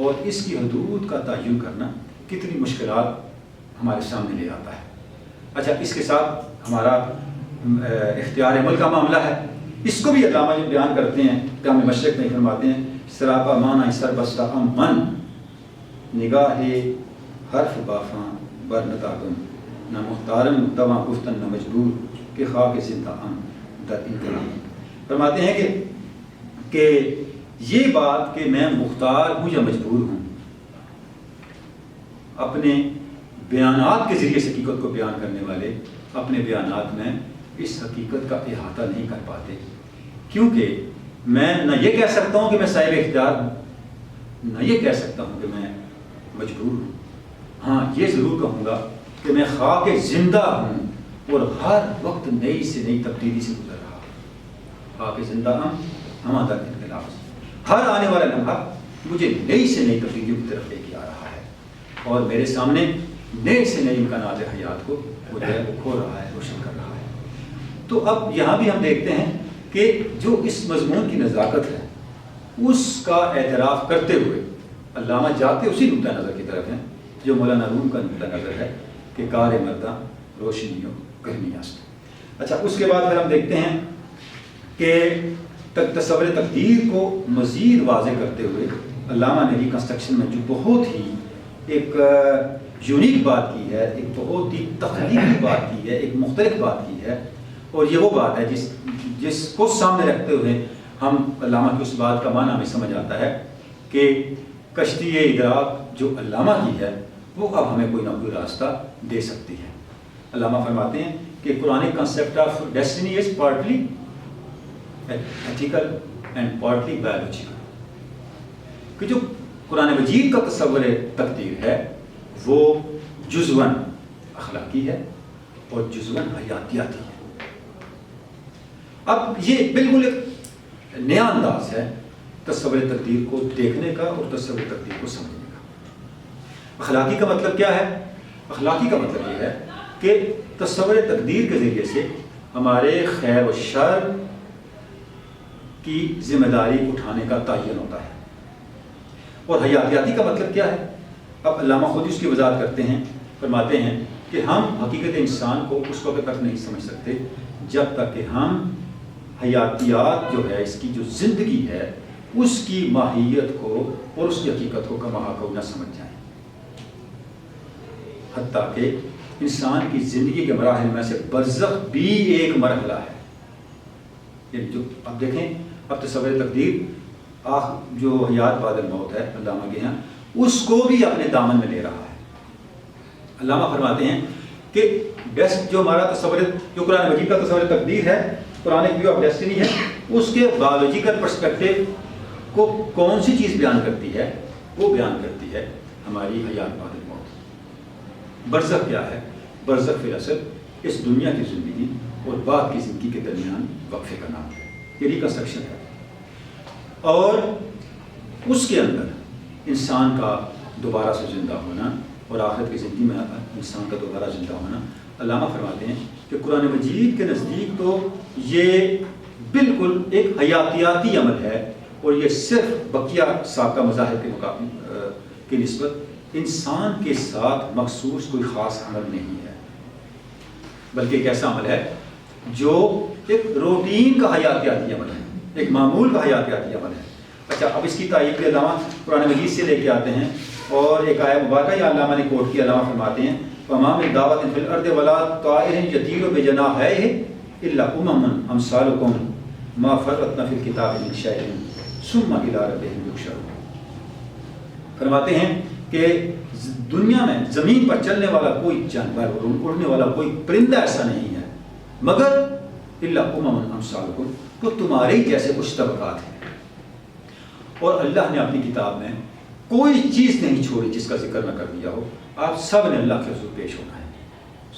اور اس کی حدود کا تعین کرنا کتنی مشکلات ہمارے سامنے لے آتا ہے. اچھا، اس کے ساتھ ہمارا اختیار عمل کا معاملہ ہے، اس کو بھی علامہ جو بیان کرتے ہیں پیام مشرق میں فرماتے ہیں سراپا مانا سر بستہ من نگاہ حرف بافاں بر نتاگم نہ مختارم تواں گفتن نہ مجبور کہ خواہ زندہ ام در انقلاب. فرماتے ہیں کہ یہ بات کہ میں مختار ہوں یا مجبور ہوں، اپنے بیانات کے ذریعے سے حقیقت کو بیان کرنے والے اپنے بیانات میں اس حقیقت کا احاطہ نہیں کر پاتے، کیونکہ میں نہ یہ کہہ سکتا ہوں کہ میں صاحب اختیار ہوں، نہ یہ کہہ سکتا ہوں کہ میں مجبور ہوں. ہاں، یہ ضرور کہوں گا کہ میں خواہ زندہ ہوں اور ہر وقت نئی سے نئی تبدیلی سے گزر رہا ہوں. خواہ زندہ ہم در انقلاب، ہر آنے والا لمحہ مجھے نئی سے نئی تبدیلیوں کی طرف لے کے آ رہا ہے، اور میرے سامنے نئے سے نئے امکانات حیات کو وہ جو ہے وہ کھول رہا ہے، روشن کر رہا ہے. تو اب یہاں بھی ہم دیکھتے ہیں کہ جو اس مضمون کی نزاکت ہے اس کا اعتراف کرتے ہوئے علامہ جاتے اسی نقطہ نظر کی طرف ہیں جو مولانا روم کا نقطہ نظر ہے کہ کار مردہ روشنیوں گرمی است. اچھا، اس کے بعد پھر ہم دیکھتے ہیں کہ تصور تقدیر کو مزید واضح کرتے ہوئے علامہ نے ریکنسٹرکشن میں جو بہت ہی ایک یونیک بات کی ہے، ایک بہت ہی تخلیقی بات کی ہے، ایک مختلف بات کی ہے، اور یہ وہ بات ہے جس کو سامنے رکھتے ہوئے ہم علامہ کی اس بات کا معنی ہمیں سمجھ آتا ہے کہ کشتی ادراک جو علامہ کی ہے وہ اب ہمیں کوئی نہ کوئی راستہ دے سکتی ہے. علامہ فرماتے ہیں کہ Quran concept of destiny is partly ethical and partly biological, کہ جو قرآن مجید کا تصور تقدیر ہے وہ جزواً اخلاقی ہے اور جزواً حیاتیاتی ہے۔ اب یہ بالکل ایک نیا انداز ہے تصور تقدیر کو دیکھنے کا اور تصور تقدیر کو سمجھنے کا۔ اخلاقی کا مطلب کیا ہے؟ اخلاقی کا مطلب یہ ہے کہ تصور تقدیر کے ذریعے سے ہمارے خیر و شر کی ذمہ داری اٹھانے کا تعین ہوتا ہے۔ اور حیاتیاتی کا مطلب کیا ہے؟ اب علامہ خود اس کی وضاحت کرتے ہیں، فرماتے ہیں کہ ہم حقیقت انسان کو اس وقت تک نہیں سمجھ سکتے جب تک کہ ہم حیاتیات جو ہے، اس کی جو زندگی ہے، اس کی ماہیت کو اور اس کی حقیقت کو کما حقو نہ سمجھ جائیں۔ حتیٰ کہ انسان کی زندگی کے مراحل میں سے برزخ بھی ایک مرحلہ ہے۔ یعنی جو اب دیکھیں، اب تصور تقدیر جو حیات بعد الموت ہے علامہ کے یہاں، اس کو بھی اپنے دامن میں لے رہا ہے۔ علامہ فرماتے ہیں کہ بیسٹ جو ہمارا تصور، جو قرآن مجید کا تصور تقدیر ہے، قرآن ویو آف ڈیسٹنی ہے، اس کے بایولوجیکل پرسپیکٹیو کو کون سی چیز بیان کرتی ہے؟ وہ بیان کرتی ہے ہماری حیات بعد الموت۔ برزخ کیا ہے؟ برزخ فی الاصل اس دنیا کی زندگی اور بعد کی زندگی کے درمیان وقفے کا نام ہے، یہ ریکنسٹرکشن ہے۔ اور اس کے اندر انسان کا دوبارہ سے زندہ ہونا اور آخرت کی زندگی میں انسان کا دوبارہ زندہ ہونا، علامہ فرماتے ہیں کہ قرآن مجید کے نزدیک تو یہ بالکل ایک حیاتیاتی عمل ہے، اور یہ صرف بقیہ سابقہ مذاہب کے مقابلے کی نسبت انسان کے ساتھ مخصوص کوئی خاص عمل نہیں ہے، بلکہ ایک ایسا عمل ہے جو ایک روٹین کا حیاتیاتی عمل ہے، ایک معمول کا حیاتیاتی عمل ہے۔ اچھا، اب اس کی تائید کے علامہ قرآن مجید سے لے کے آتے ہیں، اور ایک آیت مبارکہ یہ علامہ نے کوٹ کی، علامہ فرماتے ہیں وَمَا مِن دَابَّةٍ فِي الْأَرْضِ وَلَا طَائِرٍ يَطِيرُ بِجَنَاحَيْهِ إِلَّا أُمَمٌ أَمْثَالُكُمْ مَا فَرَّطْنَا فِي الْكِتَابِ مِن شَيْءٍ ثُمَّ إِلَىٰ رَبِّهِمْ يُحْشَرُونَ۔ فرماتے ہیں کہ دنیا میں زمین پر چلنے والا کوئی جانور اور اڑنے والا کوئی پرندہ ایسا نہیں ہے مگر إِلَّا أُمَمٌ أَمْثَالُكُمْ، وہ تمہارے ہی جیسے کچھ طبقات ہیں۔ اور اللہ نے اپنی کتاب میں کوئی چیز نہیں چھوڑی جس کا ذکر نہ کر دیا ہو، آپ سب نے اللہ کے حضور پیش ہونا ہے۔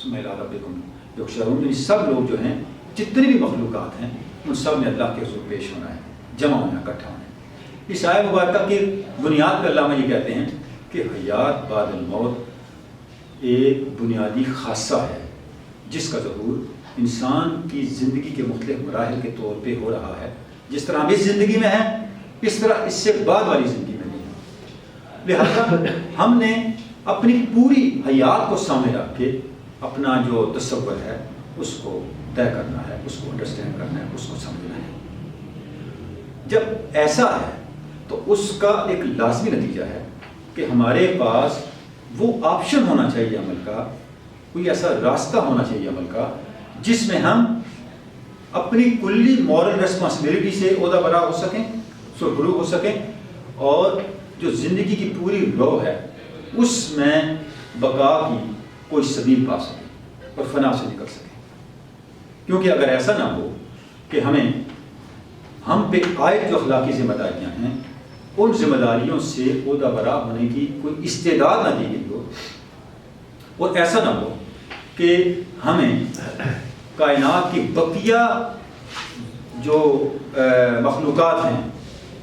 ثم إِلَىٰ رَبِّكُمْ يُحْشَرُونَ، یعنی سب لوگ جو ہیں، جتنی بھی مخلوقات ہیں، ان سب نے اللہ کے حضور پیش ہونا ہے، جمع ہونا، اکٹھا ہونا ہے۔ اس آیت مبارکہ کی بنیاد پر علامہ یہ کہتے ہیں کہ حیات بعد الموت ایک بنیادی خاصہ ہے جس کا ظہور انسان کی زندگی کے مختلف مراحل کے طور پہ ہو رہا ہے۔ جس طرح ہم اس زندگی میں ہیں، اس طرح اس سے بعد والی زندگی میں نہیں ہے۔ لہذا ہم نے اپنی پوری حیات کو سامنے رکھ کے اپنا جو تصور ہے اس کو طے کرنا ہے، اس کو انڈرسٹینڈ کرنا ہے، اس کو سمجھنا ہے۔ جب ایسا ہے تو اس کا ایک لازمی نتیجہ ہے کہ ہمارے پاس وہ آپشن ہونا چاہیے عمل کا، کوئی ایسا راستہ ہونا چاہیے عمل کا جس میں ہم اپنی کلی مورل ریسپانسبلٹی سے عہدہ برا ہو سکیں، سرخرو ہو سکیں، اور جو زندگی کی پوری رو ہے اس میں بقا کی کوئی سبیل پا سکیں اور فنا سے نکل سکیں۔ کیونکہ اگر ایسا نہ ہو کہ ہم پہ عائد جو اخلاقی ذمہ داریاں ہیں، ان ذمہ داریوں سے عہدہ برا ہونے کی کوئی استعداد نہ دی گئی ہو، اور ایسا نہ ہو کہ ہمیں کائنات کی بقیہ جو مخلوقات ہیں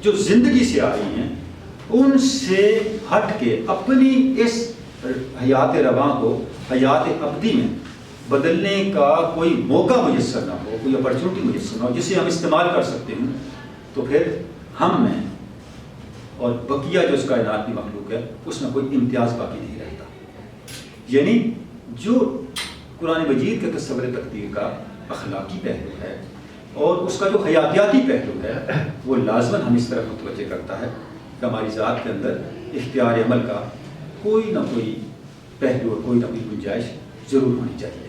جو زندگی سے آ رہی ہیں، ان سے ہٹ کے اپنی اس حیات رواں کو حیات ابدی میں بدلنے کا کوئی موقع میسر نہ ہو، کوئی اپرچونٹی میسر نہ ہو جسے ہم استعمال کر سکتے ہیں، تو پھر ہم میں اور بقیہ جو اس کائنات کی مخلوق ہے اس میں کوئی امتیاز باقی نہیں رہتا۔ یعنی جو قرآن مجید کے تصور تقدیر کا اخلاقی پہلو ہے اور اس کا جو حیاتیاتی پہلو ہے، وہ لازماً ہم اس طرح متوجہ کرتا ہے کہ ہماری ذات کے اندر اختیار عمل کا کوئی نہ کوئی پہلو اور کوئی نہ کوئی گنجائش ضرور ہونی چاہیے۔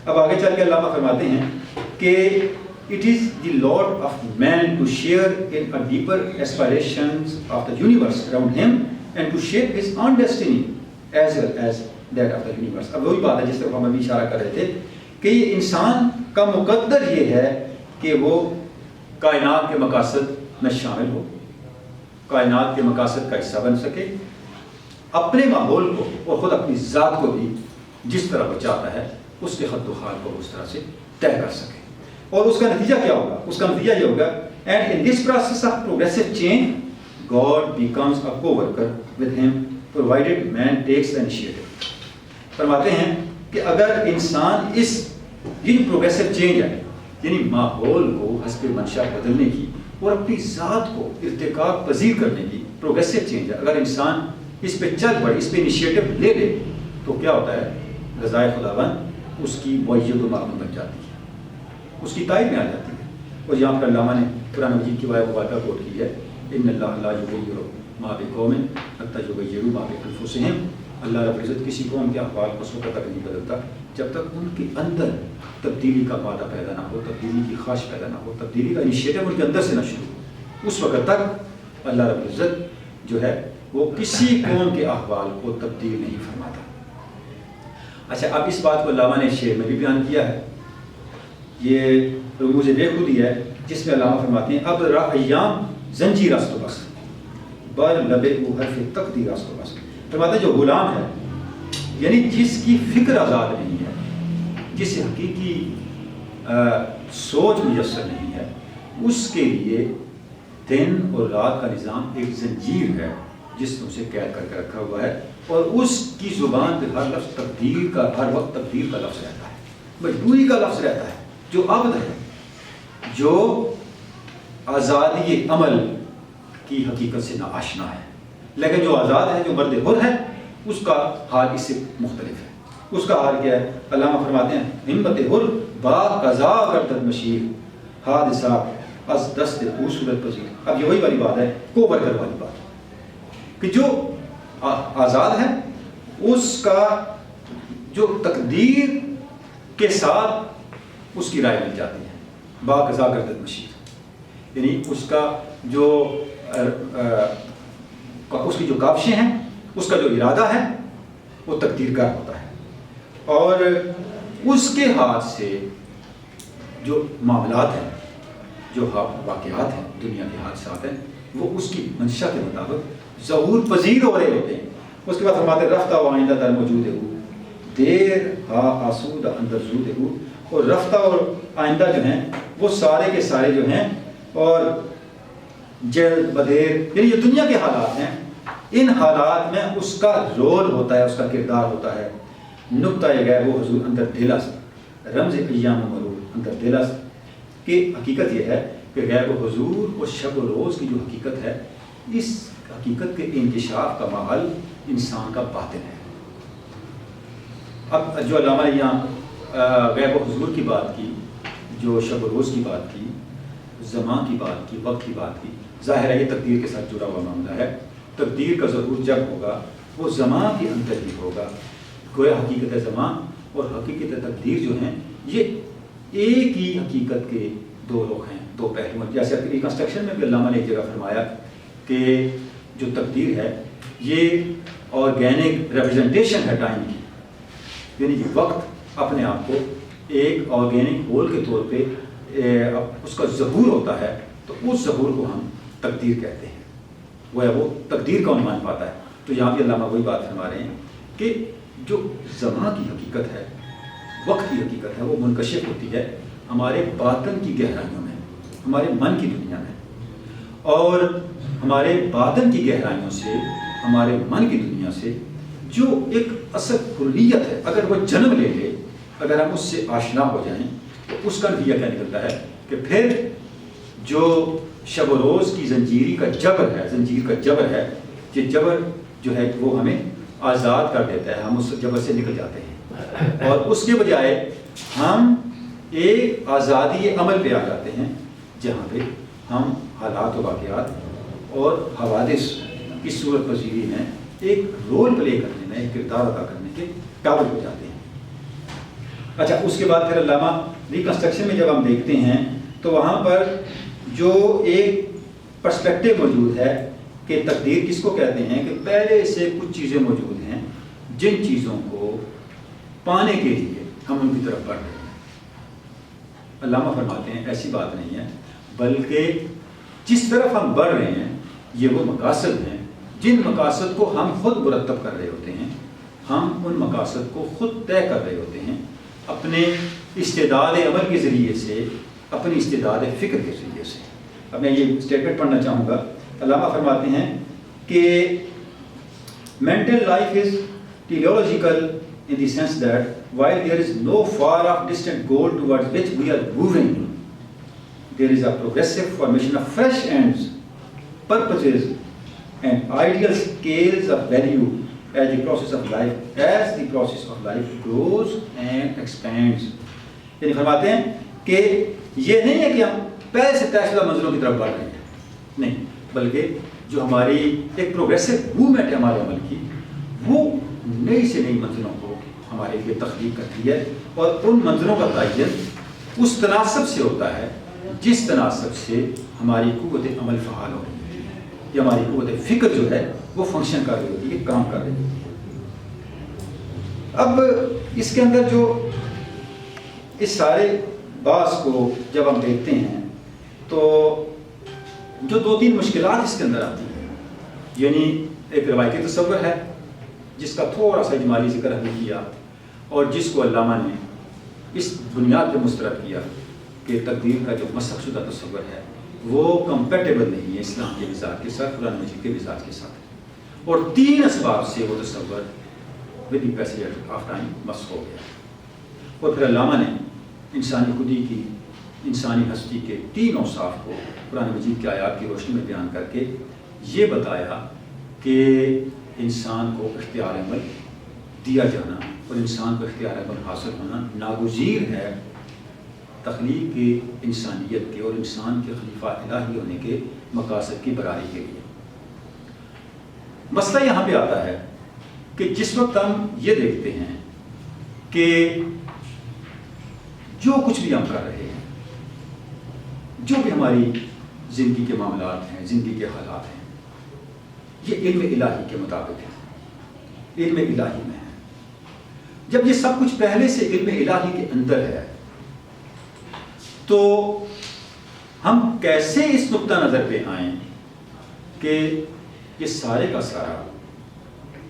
اب آگے چل کے علامہ فرماتے ہیں کہ it is the lot of man to share in a deeper aspirations of the universe around him and to shape his own destiny as well as that of the universe۔ اب وہی بات ہے جس طرح ہم ابھی اشارہ کر رہے تھے کہ یہ انسان کا مقدر یہ ہے کہ وہ کائنات کے مقاصد میں شامل ہو، کائنات کے مقاصد کا حصہ بن سکے، اپنے ماحول کو اور خود اپنی ذات کو بھی جس طرح وہ چاہتا ہے اس کے خط و خال کو اس طرح سے طے کر سکے. اور اس کا نتیجہ کیا ہوگا؟ اس کا نتیجہ یہ ہوگا and in this process of progressive change God becomes a coworker with him provided man takes initiative. فرماتے ہیں کہ اگر انسان اس پروگریسو چینج ہے یعنی ماحول کو حسب منشا بدلنے کی اور اپنی ذات کو ارتقاء پذیر کرنے کی پروگریسو چینج ہے، اگر انسان اس پہ چل پڑے، اس پہ انیشیٹو لے لے تو کیا ہوتا ہے؟ رضائے خداوند اس کی معیت و معمول بن جاتی ہے، اس کی تائید میں آ جاتی ہے. اور یہاں پر علامہ نے قرآن مجید کی آیت مبارکہ کوٹ کی ہے ان اللہ لا یغیر ما بقوم حتی یغیروا ما بانفسہم. اللہ رب العزت کسی قوم کے احوال کو اس وقت تک نہیں بدلتا جب تک ان کے اندر تبدیلی کا مادہ پیدا نہ ہو، تبدیلی کی خواہش پیدا نہ ہو، تبدیلی کا انیشیٹو ان کے اندر سے نہ شروع ہو. اس وقت تک اللہ رب العزت جو ہے وہ کسی قوم کے احوال کو تبدیل نہیں فرماتا. اچھا، اب اس بات کو علامہ نے شعر میں بھی بیان کیا ہے، یہ رموز بے خودی ہے جس میں علامہ فرماتے ہیں اب ایام زنجیر است و بس بر لبے او حرف تقدیر است و بس. فرماتے ہیں جو غلام ہے یعنی جس کی فکر آزاد نہیں ہے، جس حقیقی سوچ میسر نہیں ہے، اس کے لیے دن اور رات کا نظام ایک زنجیر ہے جس نے اسے قید کر کے رکھا ہوا ہے، اور اس کی زبان پہ ہر لفظ تقدیر کا، ہر وقت تقدیر کا لفظ رہتا ہے، مجبوری کا لفظ رہتا ہے. جو عبد ہے، جو آزادی عمل کی حقیقت سے ناآشنا ہے، لیکن جو آزاد ہے، جو مرد حر ہے، اس کا حال اس سے مختلف ہے. اس کا حال کیا ہے؟ علامہ فرماتے ہیں ہمت حر با قضا گردد مشیر حادثہ از دست او صورت پذیر. اب یہ وہی والی بات ہے، کو ورکر والی بات کہ جو آزاد ہے اس کا جو تقدیر کے ساتھ اس کی رائے مل جاتی ہے. با قضا گردد مشیر یعنی اس کا جو اس کی جو کاوشیں ہیں، اس کا جو ارادہ ہے وہ تقدیر کا ہوتا ہے، اور اس کے ہاتھ سے جو معاملات ہیں، جو واقعات ہیں، دنیا کے حادثات ہیں، وہ اس کی منشا کے مطابق ظہور پذیر ہو رہے ہوتے ہیں. اس کے بعد فرماتے رفتہ و آئندہ در موجود ہو دیر ہا آسود اندر زود ہو. اور رفتہ اور آئندہ جو ہیں وہ سارے کے سارے جو ہیں اور جلد بدیر یعنی یہ دنیا کے حالات ہیں، ان حالات میں اس کا رول ہوتا ہے، اس کا کردار ہوتا ہے. نقطہ یہ گئے وہ حضور اندر دلست رمز ایام و مرور اندر دلست کہ حقیقت یہ ہے کہ غیب و حضور اور شب و روز کی جو حقیقت ہے، اس حقیقت کے انکشاف کا محل انسان کا باطن ہے. اب جو علامہ نے یہاں غیب و حضور کی بات کی، جو شب و روز کی بات کی، زمان کی بات کی، وقت کی بات کی، ظاہر ہے یہ تقدیر کے ساتھ جڑا ہوا معاملہ ہے. تقدیر کا ظہور جب ہوگا وہ زمان کے اندر ہی ہوگا. گویا حقیقت زمان اور حقیقت تقدیر جو ہیں یہ ایک ہی حقیقت کے دو رخ ہیں، دو پہلو ہیں. جیسے ریکنسٹرکشن میں بھی علامہ نے ایک جگہ فرمایا کہ جو تقدیر ہے یہ آرگینک ریپرزنٹیشن ہے ٹائم کی، یعنی یہ وقت اپنے آپ کو ایک آرگینک ہول کے طور پہ اس کا ظہور ہوتا ہے، تو اس ظہور کو ہم تقدیر کہتے ہیں، وہ تقدیر کا عنوان پاتا ہے. تو یہاں بھی علامہ وہی بات فرما رہے ہیں کہ جو زمان کی حقیقت ہے، وقت کی حقیقت ہے، وہ منکشف ہوتی ہے ہمارے باطن کی گہرائیوں میں، ہمارے من کی دنیا میں، اور ہمارے باطن کی گہرائیوں سے، ہمارے من کی دنیا سے جو ایک اصل کلیت ہے، اگر وہ جنم لے لے، اگر ہم اس سے آشنا ہو جائیں تو اس کا نتیجہ کیا نکلتا ہے کہ پھر جو شب و روز کی زنجیری کا جبر ہے، زنجیر کا جبر ہے، یہ جبر جو ہے وہ ہمیں آزاد کر دیتا ہے، ہم اس جبر سے نکل جاتے ہیں، اور اس کے بجائے ہم ایک آزادی عمل پہ آ جاتے ہیں جہاں پہ ہم حالات و واقعات اور حوادث کی صورت پذیری میں ایک رول پلے کرنے میں، ایک کردار ادا کرنے کے قابل ہو جاتے ہیں. اچھا، اس کے بعد پھر علامہ ریکنسٹرکشن میں جب ہم دیکھتے ہیں تو وہاں پر جو ایک پرسپیکٹو موجود ہے کہ تقدیر کس کو کہتے ہیں، کہ پہلے سے کچھ چیزیں موجود ہیں جن چیزوں کو پانے کے لیے ہم ان کی طرف بڑھ رہے ہیں. علامہ فرماتے ہیں ایسی بات نہیں ہے، بلکہ جس طرف ہم بڑھ رہے ہیں یہ وہ مقاصد ہیں جن مقاصد کو ہم خود مرتب کر رہے ہوتے ہیں، ہم ان مقاصد کو خود طے کر رہے ہوتے ہیں اپنے استعداد عمل کے ذریعے سے، اپنی استعداد فکر کے ذریعے سے۔ اب میں یہ اسٹیٹمنٹ پڑھنا چاہوں گا۔ علامہ فرماتے ہیں کہ mental life is teleological in the sense that while there is no far off distant goal towards which we are moving, there is a progressive formation of fresh ends, purposes and ideal scales of value as the process of life grows and expands۔ یعنی فرماتے ہیں کہ یہ نہیں ہے کہ ہم پہلے سے طے شدہ منزلوں کی طرف بڑھ رہے ہیں، نہیں، بلکہ جو ہماری ایک پروگریسو موومنٹ ہے ہمارے عمل کی، وہ نئی سے نئی منزلوں کو ہمارے لیے تخلیق کرتی ہے، اور ان منزلوں کا تعین اس تناسب سے ہوتا ہے جس تناسب سے ہماری قوت عمل فعال ہو رہی ہے، یا ہماری قوت فکر جو ہے وہ فنکشن کر رہی ہوتی ہے، کام کر رہی ہوتی ہے۔ اب اس کے اندر جو اس سارے باس کو جب ہم دیکھتے ہیں تو جو 2-3 مشکلات اس کے اندر آتی ہیں، یعنی ایک روایتی تصور ہے جس کا تھوڑا سا اجمالی ذکر ہم نے کیا، اور جس کو علامہ نے اس بنیاد پہ مسترد کیا کہ تقدیر کا جو مسخ شدہ تصور ہے وہ کمپیٹیبل نہیں ہے اسلام کے مزاج کے ساتھ، قرآن مجید کے مزاج کے ساتھ، اور 3 اسباب سے وہ تصور with the passage of time مسخ ہو گیا۔ اور پھر علامہ نے انسانی خودی کی، انسانی ہستی کے 3 اوصاف کو قرآن مجید کی آیات کی روشنی میں بیان کر کے یہ بتایا کہ انسان کو اختیار عمل دیا جانا اور انسان کو اختیار عمل حاصل ہونا ناگزیر ہے تخلیق کی انسانیت کے اور انسان کے خلیفہ الہی ہونے کے مقاصد کی براری کے لیے۔ مسئلہ یہاں پہ آتا ہے کہ جس وقت ہم یہ دیکھتے ہیں کہ جو کچھ بھی ہم کر رہے ہیں، جو بھی ہماری زندگی کے معاملات ہیں، زندگی کے حالات ہیں، یہ علم الہی کے مطابق ہے، علم الہی میں ہے۔ جب یہ سب کچھ پہلے سے علم الہی کے اندر ہے تو ہم کیسے اس نقطہ نظر پہ آئیں کہ یہ سارے کا سارا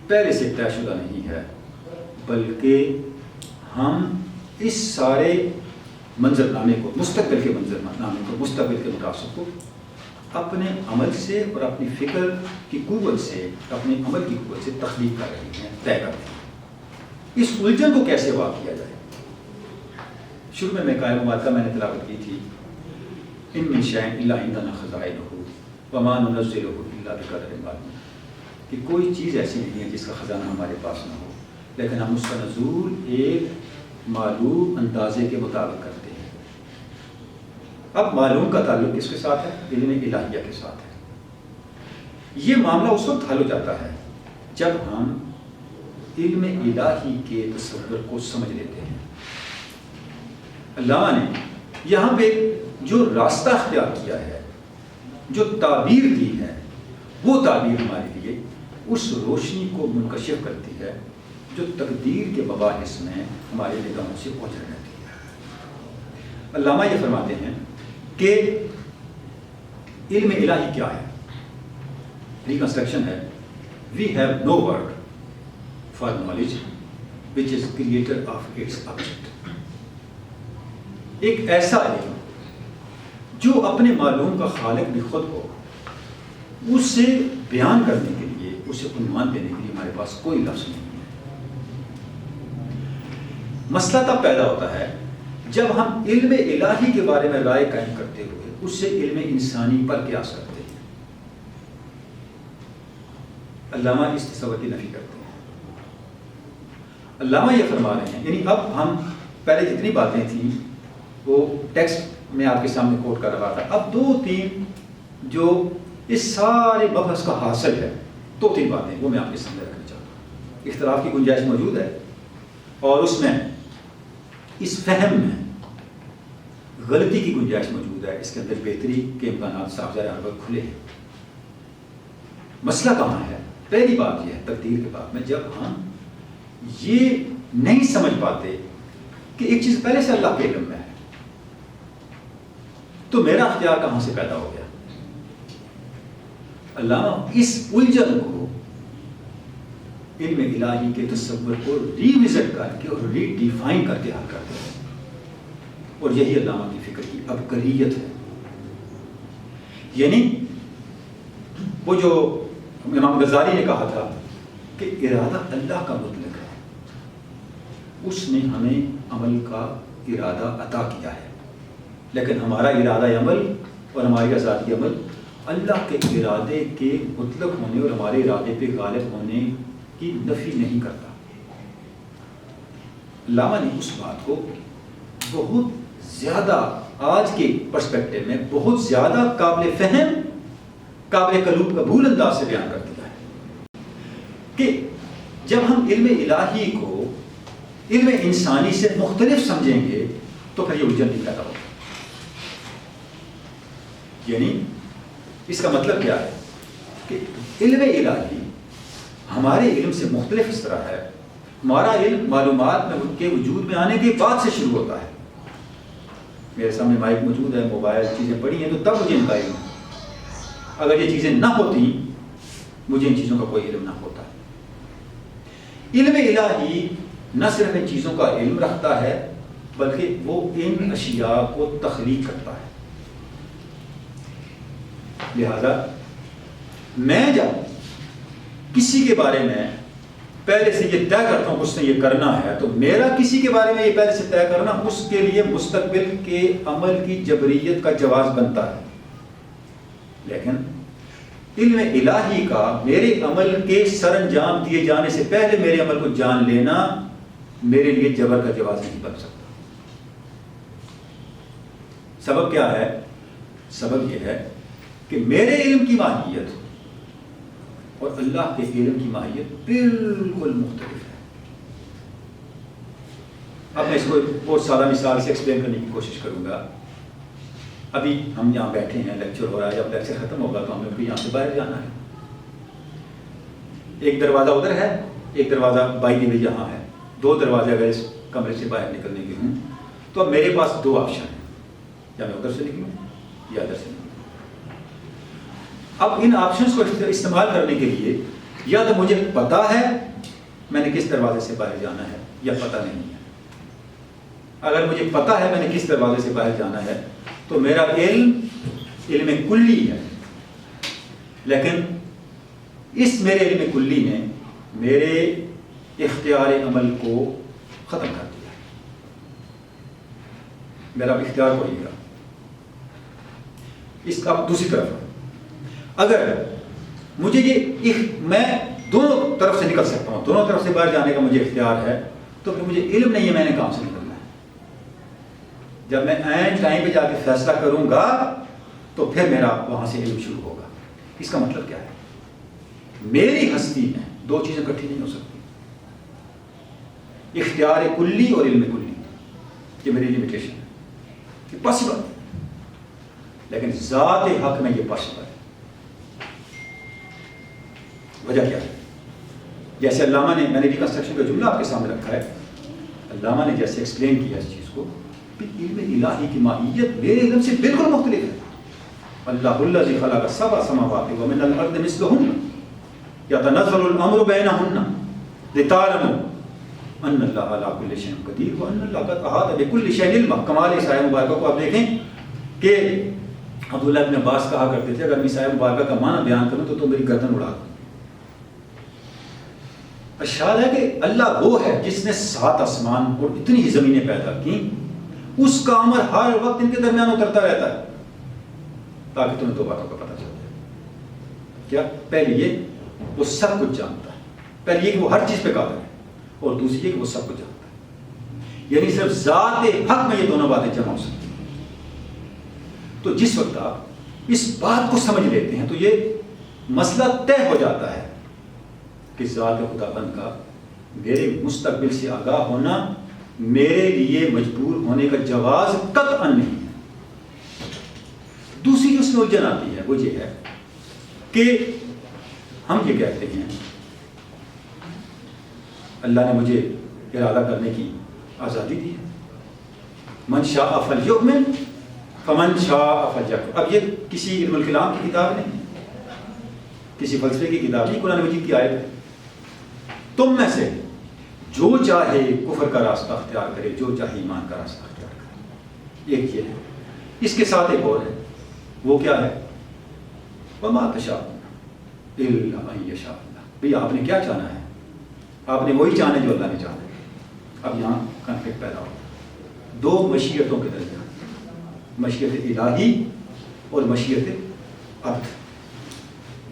پہلے سے طے شدہ نہیں ہے، بلکہ ہم اس سارے منظر نامے کو، مستقبل کے منظر نامے کو، مستقبل کے مقاصد کو اپنے عمل سے اور اپنی فکر کی قوت سے، اپنے عمل کی قوت سے تخلیق کر رہے ہیں، طے کر رہے ہیں۔ اس الجھن کو کیسے واقع کیا جائے؟ شروع میں قائم مبارکہ میں نے تلاوت کی تھی، ان من شیء الا عندنا خزائنہ وما ننزلہ الا بقدر معلوم، کہ کوئی چیز ایسی نہیں ہے جس کا خزانہ ہمارے پاس نہ ہو، لیکن ہم اس کا نزول ایک معلوم اندازے کے مطابق کرتے ہیں۔ اب معلوم کا تعلق کس کے ساتھ ہے؟ علم الہیہ کے ساتھ ہے۔ یہ معاملہ اس وقت حل ہو جاتا ہے جب ہم علم الہی کے تصور کو سمجھ لیتے ہیں۔ علامہ نے یہاں پہ جو راستہ اختیار کیا ہے، جو تعبیر دی ہے، وہ تعبیر ہمارے لیے اس روشنی کو منکشف کرتی ہے جو تقدیر کے مباحث میں ہمارے نگاہوں سے اوجھل رہتی ہے۔ علامہ یہ فرماتے ہیں کہ علم الہی کیا ہے؟ ریکنسٹرکشن ہے، we have no word for knowledge which is creator of its object. ایک ایسا علم جو اپنے معلوم کا خالق بھی خود ہو، اسے بیان کرنے کے لیے، اسے عنوان دینے کے لیے ہمارے پاس کوئی لفظ نہیں ہے۔ مسئلہ تب پیدا ہوتا ہے جب ہم علم الہی کے بارے میں رائے قائم کرتے ہوئے اس سے علم انسانی پر قیاس کرتے ہیں۔ علامہ اس تصور کی نفی کرتے ہیں۔ علامہ یہ فرما رہے ہیں، یعنی اب ہم پہلے جتنی باتیں تھیں وہ ٹیکسٹ میں آپ کے سامنے کوٹ کر رہا تھا، اب 2-3 جو اس سارے مبحث کا حاصل ہے، 2-3 باتیں وہ میں آپ کے سامنے رکھنا چاہتا ہوں۔ اختلاف کی گنجائش موجود ہے اور اس میں، اس فہم میں غلطی کی گنجائش موجود ہے، اس کے اندر بہتری کے امکانات صاف ظاہر ہر وقت کھلے ہیں۔ مسئلہ کہاں ہے؟ پہلی بات یہ ہے تقدیر کے بعد میں جب ہم یہ نہیں سمجھ پاتے کہ ایک چیز پہلے سے اللہ کے علم میں ہے تو میرا اختیار کہاں سے پیدا ہو گیا۔ علامہ اس الجھن کو علم الہی کے تصور کو ریوزٹ کر کے اور ری ڈیفائن کر کے حل کرتے ہیں، اور یہی علامہ کی فکر کی عبقریت ہے۔ یعنی وہ جو امام غزالی نے کہا تھا کہ ارادہ اللہ کا مطلق ہے، اس نے ہمیں عمل کا ارادہ عطا کیا ہے، لیکن ہمارا ارادہ عمل اور ہماری ذاتی عمل اللہ کے ارادے کے مطلق ہونے اور ہمارے ارادے پہ غالب ہونے کی نفی نہیں کرتا۔ علامہ نے اس بات کو بہت زیادہ آج کے پرسپیکٹو میں بہت زیادہ قابل فہم، قابل قبول انداز سے بیان کر دیا ہے کہ جب ہم علم الہی کو علم انسانی سے مختلف سمجھیں گے تو پھر یہ الجھن نہیں پیدا ہوگا۔ یعنی اس کا مطلب کیا ہے کہ علم الہی ہمارے علم سے مختلف اس طرح ہے، ہمارا علم معلومات میں ان کے وجود میں آنے کے بعد سے شروع ہوتا ہے۔ میرے سامنے مائک موجود ہے، موبائل چیزیں پڑی ہیں تو تب مجھے ان کا علم ہے، اگر یہ چیزیں نہ ہوتی مجھے ان چیزوں کا کوئی علم نہ ہوتا۔ علم الہی نہ صرف ان چیزوں کا علم رکھتا ہے بلکہ وہ ان اشیاء کو تخلیق کرتا ہے۔ لہذا میں جب کسی کے بارے میں پہلے سے یہ طے کرتا ہوں کہ اس نے یہ کرنا ہے، تو میرا کسی کے بارے میں یہ پہلے سے طے کرنا اس کے لیے مستقبل کے عمل کی جبریت کا جواز بنتا ہے۔ لیکن علم الہی کا میرے عمل کے سر انجام دیے جانے سے پہلے میرے عمل کو جان لینا میرے لیے جبر کا جواز نہیں بن سکتا۔ سبب کیا ہے؟ سبب یہ ہے کہ میرے علم کی ماہیت اور اللہ کے علم کی ماہیت بالکل مختلف ہے۔ اب میں اس کو بہت سادہ مثال سے ایکسپلین کرنے کی کوشش کروں گا۔ ابھی ہم یہاں بیٹھے ہیں، لیکچر ہو رہا ہے، جب لیکچر ختم ہوگا تو ہم لوگ کو یہاں سے باہر جانا ہے۔ ایک دروازہ ادھر ہے، ایک دروازہ بائی دی یہاں ہے، دو دروازے اگر اس کمرے سے باہر نکلنے کے ہوں تو اب میرے پاس دو آپشن ہیں، یا میں ادھر سے نکلوں یا ادھر سے نکلوں۔ اب ان آپشنز کو استعمال کرنے کے لیے یا تو مجھے پتا ہے میں نے کس دروازے سے باہر جانا ہے یا پتہ نہیں ہے۔ اگر مجھے پتا ہے میں نے کس دروازے سے باہر جانا ہے تو میرا علم کلی ہے، لیکن اس میرے علم کلی نے میرے اختیار عمل کو ختم کر دیا۔ میرا اختیار کوئی نہیں رہا۔ اس کا دوسری طرف اگر مجھے میں دونوں طرف سے نکل سکتا ہوں، دونوں طرف سے باہر جانے کا مجھے اختیار ہے، تو پھر مجھے علم نہیں ہے میں نے کہاں سے نکلنا ہے۔ جب میں عین ٹائم پہ جا کے فیصلہ کروں گا تو پھر میرا وہاں سے علم شروع ہوگا۔ اس کا مطلب کیا ہے؟ میری ہستی میں دو چیزیں اکٹھی نہیں ہو سکتی، اختیار کلی اور علم کلی۔ یہ میری لمیٹیشن ہے، یہ پاسبل، لیکن ذات حق میں یہ پاسبل ہے۔ وجہ کیا ہے؟ جیسے علامہ نے، میں نے ریکنسٹرکشن کا جملہ آپ کے سامنے رکھا ہے، علامہ نے جیسے ایکسپلین کیا اس چیز کو کہ علم الہی کی ماہیت میرے علم سے بالکل مختلف ہے۔ اللہ الذی خلق سبع سماوات ومن الارض مثلہن یتنزل الامر بینہن لتعلموا ان اللہ علی کل شیء قدیر وان اللہ قد احاط بکل شیء علما۔ کمال اس آیت مبارکہ کو آپ دیکھیں کہ عبداللہ ابن عباس کہا کرتے تھے اگر میں اس آیت مبارکہ کا معنی بیان کروں تو میری گردن اڑا دو۔ ارشاد ہے کہ اللہ وہ ہے جس نے 7 آسمان اور اتنی ہی زمینیں پیدا کی، اس کا عمل ہر وقت ان کے درمیان اترتا رہتا ہے تاکہ تمہیں 2 باتوں کا پتہ چل جائے۔ کیا؟ پہلی یہ وہ سب کچھ جانتا ہے، پہلی یہ کہ وہ ہر چیز پہ قادر ہے، اور دوسری یہ کہ وہ سب کچھ جانتا ہے۔ یعنی صرف ذات حق میں یہ دونوں باتیں جمع ہو سکتی ہیں۔ تو جس وقت آپ اس بات کو سمجھ لیتے ہیں تو یہ مسئلہ طے ہو جاتا ہے کہ ذات خدا بند کا میرے مستقبل سے آگاہ ہونا میرے لیے مجبور ہونے کا جواز قطعا نہیں ہے۔ دوسری جو اس میں الجھن آتی ہے وہ یہ ہے کہ ہم یہ کہتے ہیں اللہ نے مجھے ارادہ کرنے کی آزادی دی ہے، من شاء فلیؤمن فمن شاء فلیکفر۔ اب یہ کسی علم الکلام کی کتاب نہیں، کسی فلسفے کی کتاب نہیں، قرآن مجید کی آیت ہے۔ تم میں سے جو چاہے کفر کا راستہ اختیار کرے، جو چاہے ایمان کا راستہ اختیار کرے. ایک یہ ہے. اس کے ساتھ ایک اور ہے، وہ کیا ہے؟ وما تشاءون الا ان یشاء اللہ. بھئی آپ نے کیا چاہنا ہے؟ آپ نے وہی چاہنا ہے جو اللہ نے چاہنا ہے. اب یہاں کنفلکٹ پیدا ہو دو مشیتوں کے درمیان، مشیت الہی اور مشیت عبد.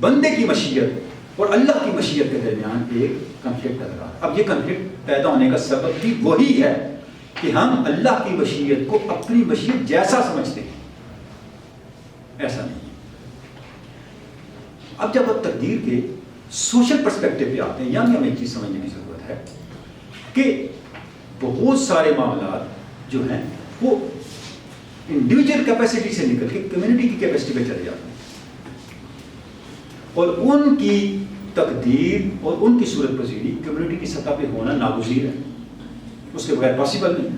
بندے کی مشیت اور اللہ کی مشیت کے درمیان ایک کنفلکٹ پیدا ہوا. اب یہ کنفلکٹ پیدا ہونے کا سبب بھی وہی ہے کہ ہم اللہ کی مشیت کو اپنی مشیت جیسا سمجھتے ہیں. ایسا نہیں. اب جب آپ تقدیر کے سوشل پرسپیکٹو پہ آتے ہیں، یعنی ہمیں ایک چیز سمجھنے کی ضرورت ہے کہ بہت سارے معاملات جو ہیں وہ انڈیویجول کیپیسٹی سے نکل کے کمیونٹی کی کیپیسٹی پہ چلے جاتے ہیں، اور ان کی تقدیر اور ان کی صورت پذیری کمیونٹی کی سطح پہ ہونا ناگزیر ہے، اس کے بغیر پاسبل نہیں.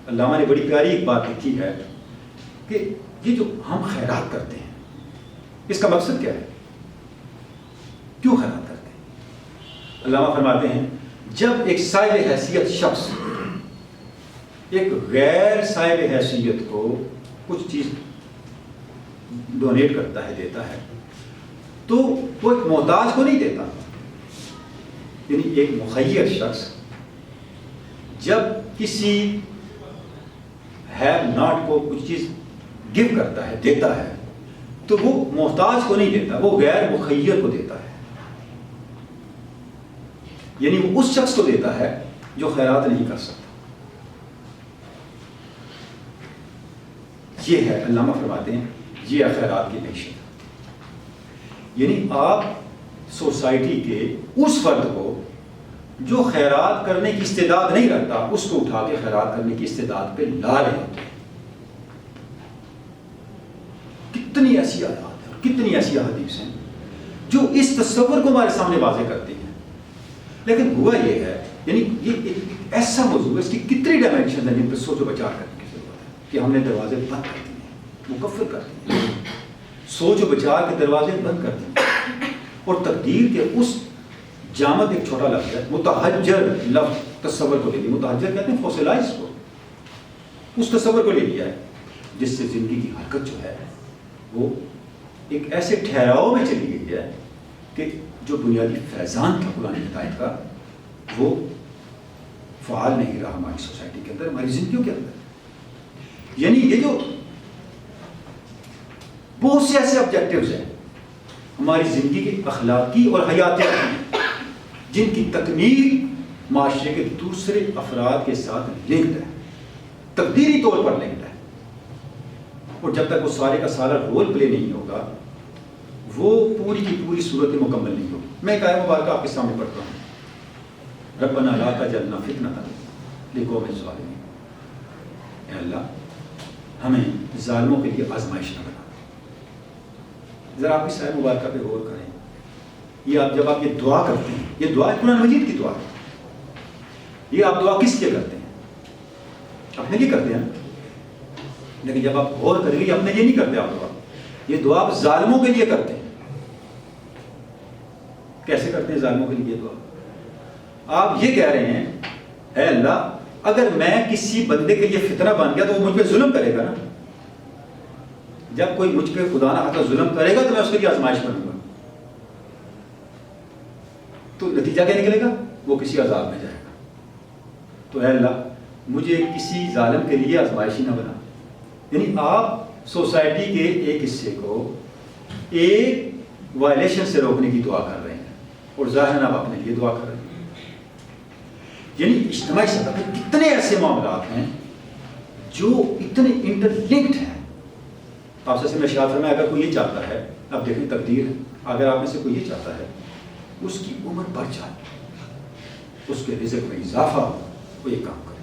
علامہ نے بڑی پیاری ایک بات لکھی ہے کہ یہ جو ہم خیرات کرتے ہیں اس کا مقصد کیا ہے؟ کیوں خیرات کرتے ہیں؟ علامہ فرماتے ہیں جب ایک صاحب حیثیت شخص ایک غیر صاحب حیثیت کو کچھ چیز ڈونیٹ کرتا ہے، دیتا ہے، تو وہ ایک محتاج کو نہیں دیتا. یعنی ایک مخیر شخص جب کسی ہیو ناٹ کو کچھ چیز گیو کرتا ہے، دیتا ہے، تو وہ محتاج کو نہیں دیتا، وہ غیر مخیر کو دیتا ہے. یعنی وہ اس شخص کو دیتا ہے جو خیرات نہیں کر سکتا. یہ ہے، علامہ فرماتے ہیں یہ ہے خیرات کی معیشت. یعنی آپ سوسائٹی کے اس فرد کو جو خیرات کرنے کی استعداد نہیں رکھتا، اس کو اٹھا کے خیرات کرنے کی استعداد پہ لا رہے ہوتے ہیں. کتنی ایسی آیات ہیں، کتنی ایسی احادیث ہیں جو اس تصور کو ہمارے سامنے واضح کرتی ہیں. لیکن ہوا یہ ہے، یعنی یہ ایک ایسا موضوع ہے، اس کی کتنی ڈائمینشن ہے جن پہ سوچ و بچار کرنے کی ضرورت ہے کہ ہم نے دروازے بند کر دیے، مکفر کر دیے، سوچ و بچار کے دروازے بند کر دیے. اور تقدیر کے اس جامد ایک چھوٹا لفظ ہے، متحجر لفظ تصور کو لے لیا. متحجر کہتے ہیں فوسلائز کو، اس تصور کو لے لیا ہے جس سے زندگی کی حرکت جو ہے وہ ایک ایسے ٹھہراؤ میں چلی گئی ہے کہ جو بنیادی فیضان تھا قرآن ہدایت کا وہ فعال نہیں رہا ہماری سوسائٹی کے اندر، ہماری زندگیوں کے اندر. یعنی یہ جو بہت سے ایسے آبجیکٹیوز ہیں ہماری زندگی کے اخلاقی اور حیاتیاتی جن کی تکمیل معاشرے کے دوسرے افراد کے ساتھ لنکڈ ہے، تقدیری طور پر لنکڈ ہے. اور جب تک وہ سارے کا سارا رول پلے نہیں ہوگا وہ پوری کی پوری صورت مکمل نہیں ہوگی. میں ایک آیت مبارکہ آپ کے سامنے پڑھتا ہوں. ربنا لا تجعلنا فتنة للقوم الظالمین. اے اللہ ہمیں ظالموں کے لیے آزمائش نہ بنا. ذرا آپ اس آیت مبارکہ پہ غور کریں. یہ آپ جب آپ یہ دعا کرتے ہیں، یہ دعا قرآن مجید کی دعا ہے. یہ آپ دعا کس لیے کرتے ہیں؟ اپنے لیے کرتے ہیں. لیکن جب آپ غور کریں گے اپنے لیے نہیں کرتے آپ دعا، یہ دعا آپ ظالموں کے لیے کرتے ہیں. کیسے کرتے ہیں ظالموں کے لیے دعا؟ آپ یہ کہہ رہے ہیں اے اللہ اگر میں کسی بندے کے لیے فتنہ بن گیا تو وہ مجھ پہ ظلم کرے گا نا. جب کوئی مجھ پہ خدا نہ خواستہ ظلم کرے گا تو میں اس کے لیے آزمائش بنوں گا. تو نتیجہ کیا نکلے گا؟ وہ کسی عذاب میں جائے گا. تو اے اللہ مجھے کسی ظالم کے لیے آزمائش ہی نہ بنا. یعنی آپ سوسائٹی کے ایک حصے کو ایک وائلیشن سے روکنے کی دعا کر رہے ہیں اور ظاہراً آپ اپنے لیے دعا کر رہے ہیں. یعنی اجتماعی سطح پہ کتنے ایسے معاملات ہیں جو اتنے انٹر لنکڈ ہیں. آپ سے میں ارشاد فرمایا اگر کوئی یہ چاہتا ہے، اب دیکھیں تقدیر ہے، اگر آپ میں سے کوئی یہ چاہتا ہے اس کی عمر بڑھ جائے، اس کے رزق میں اضافہ ہو، وہ یہ کام کرے،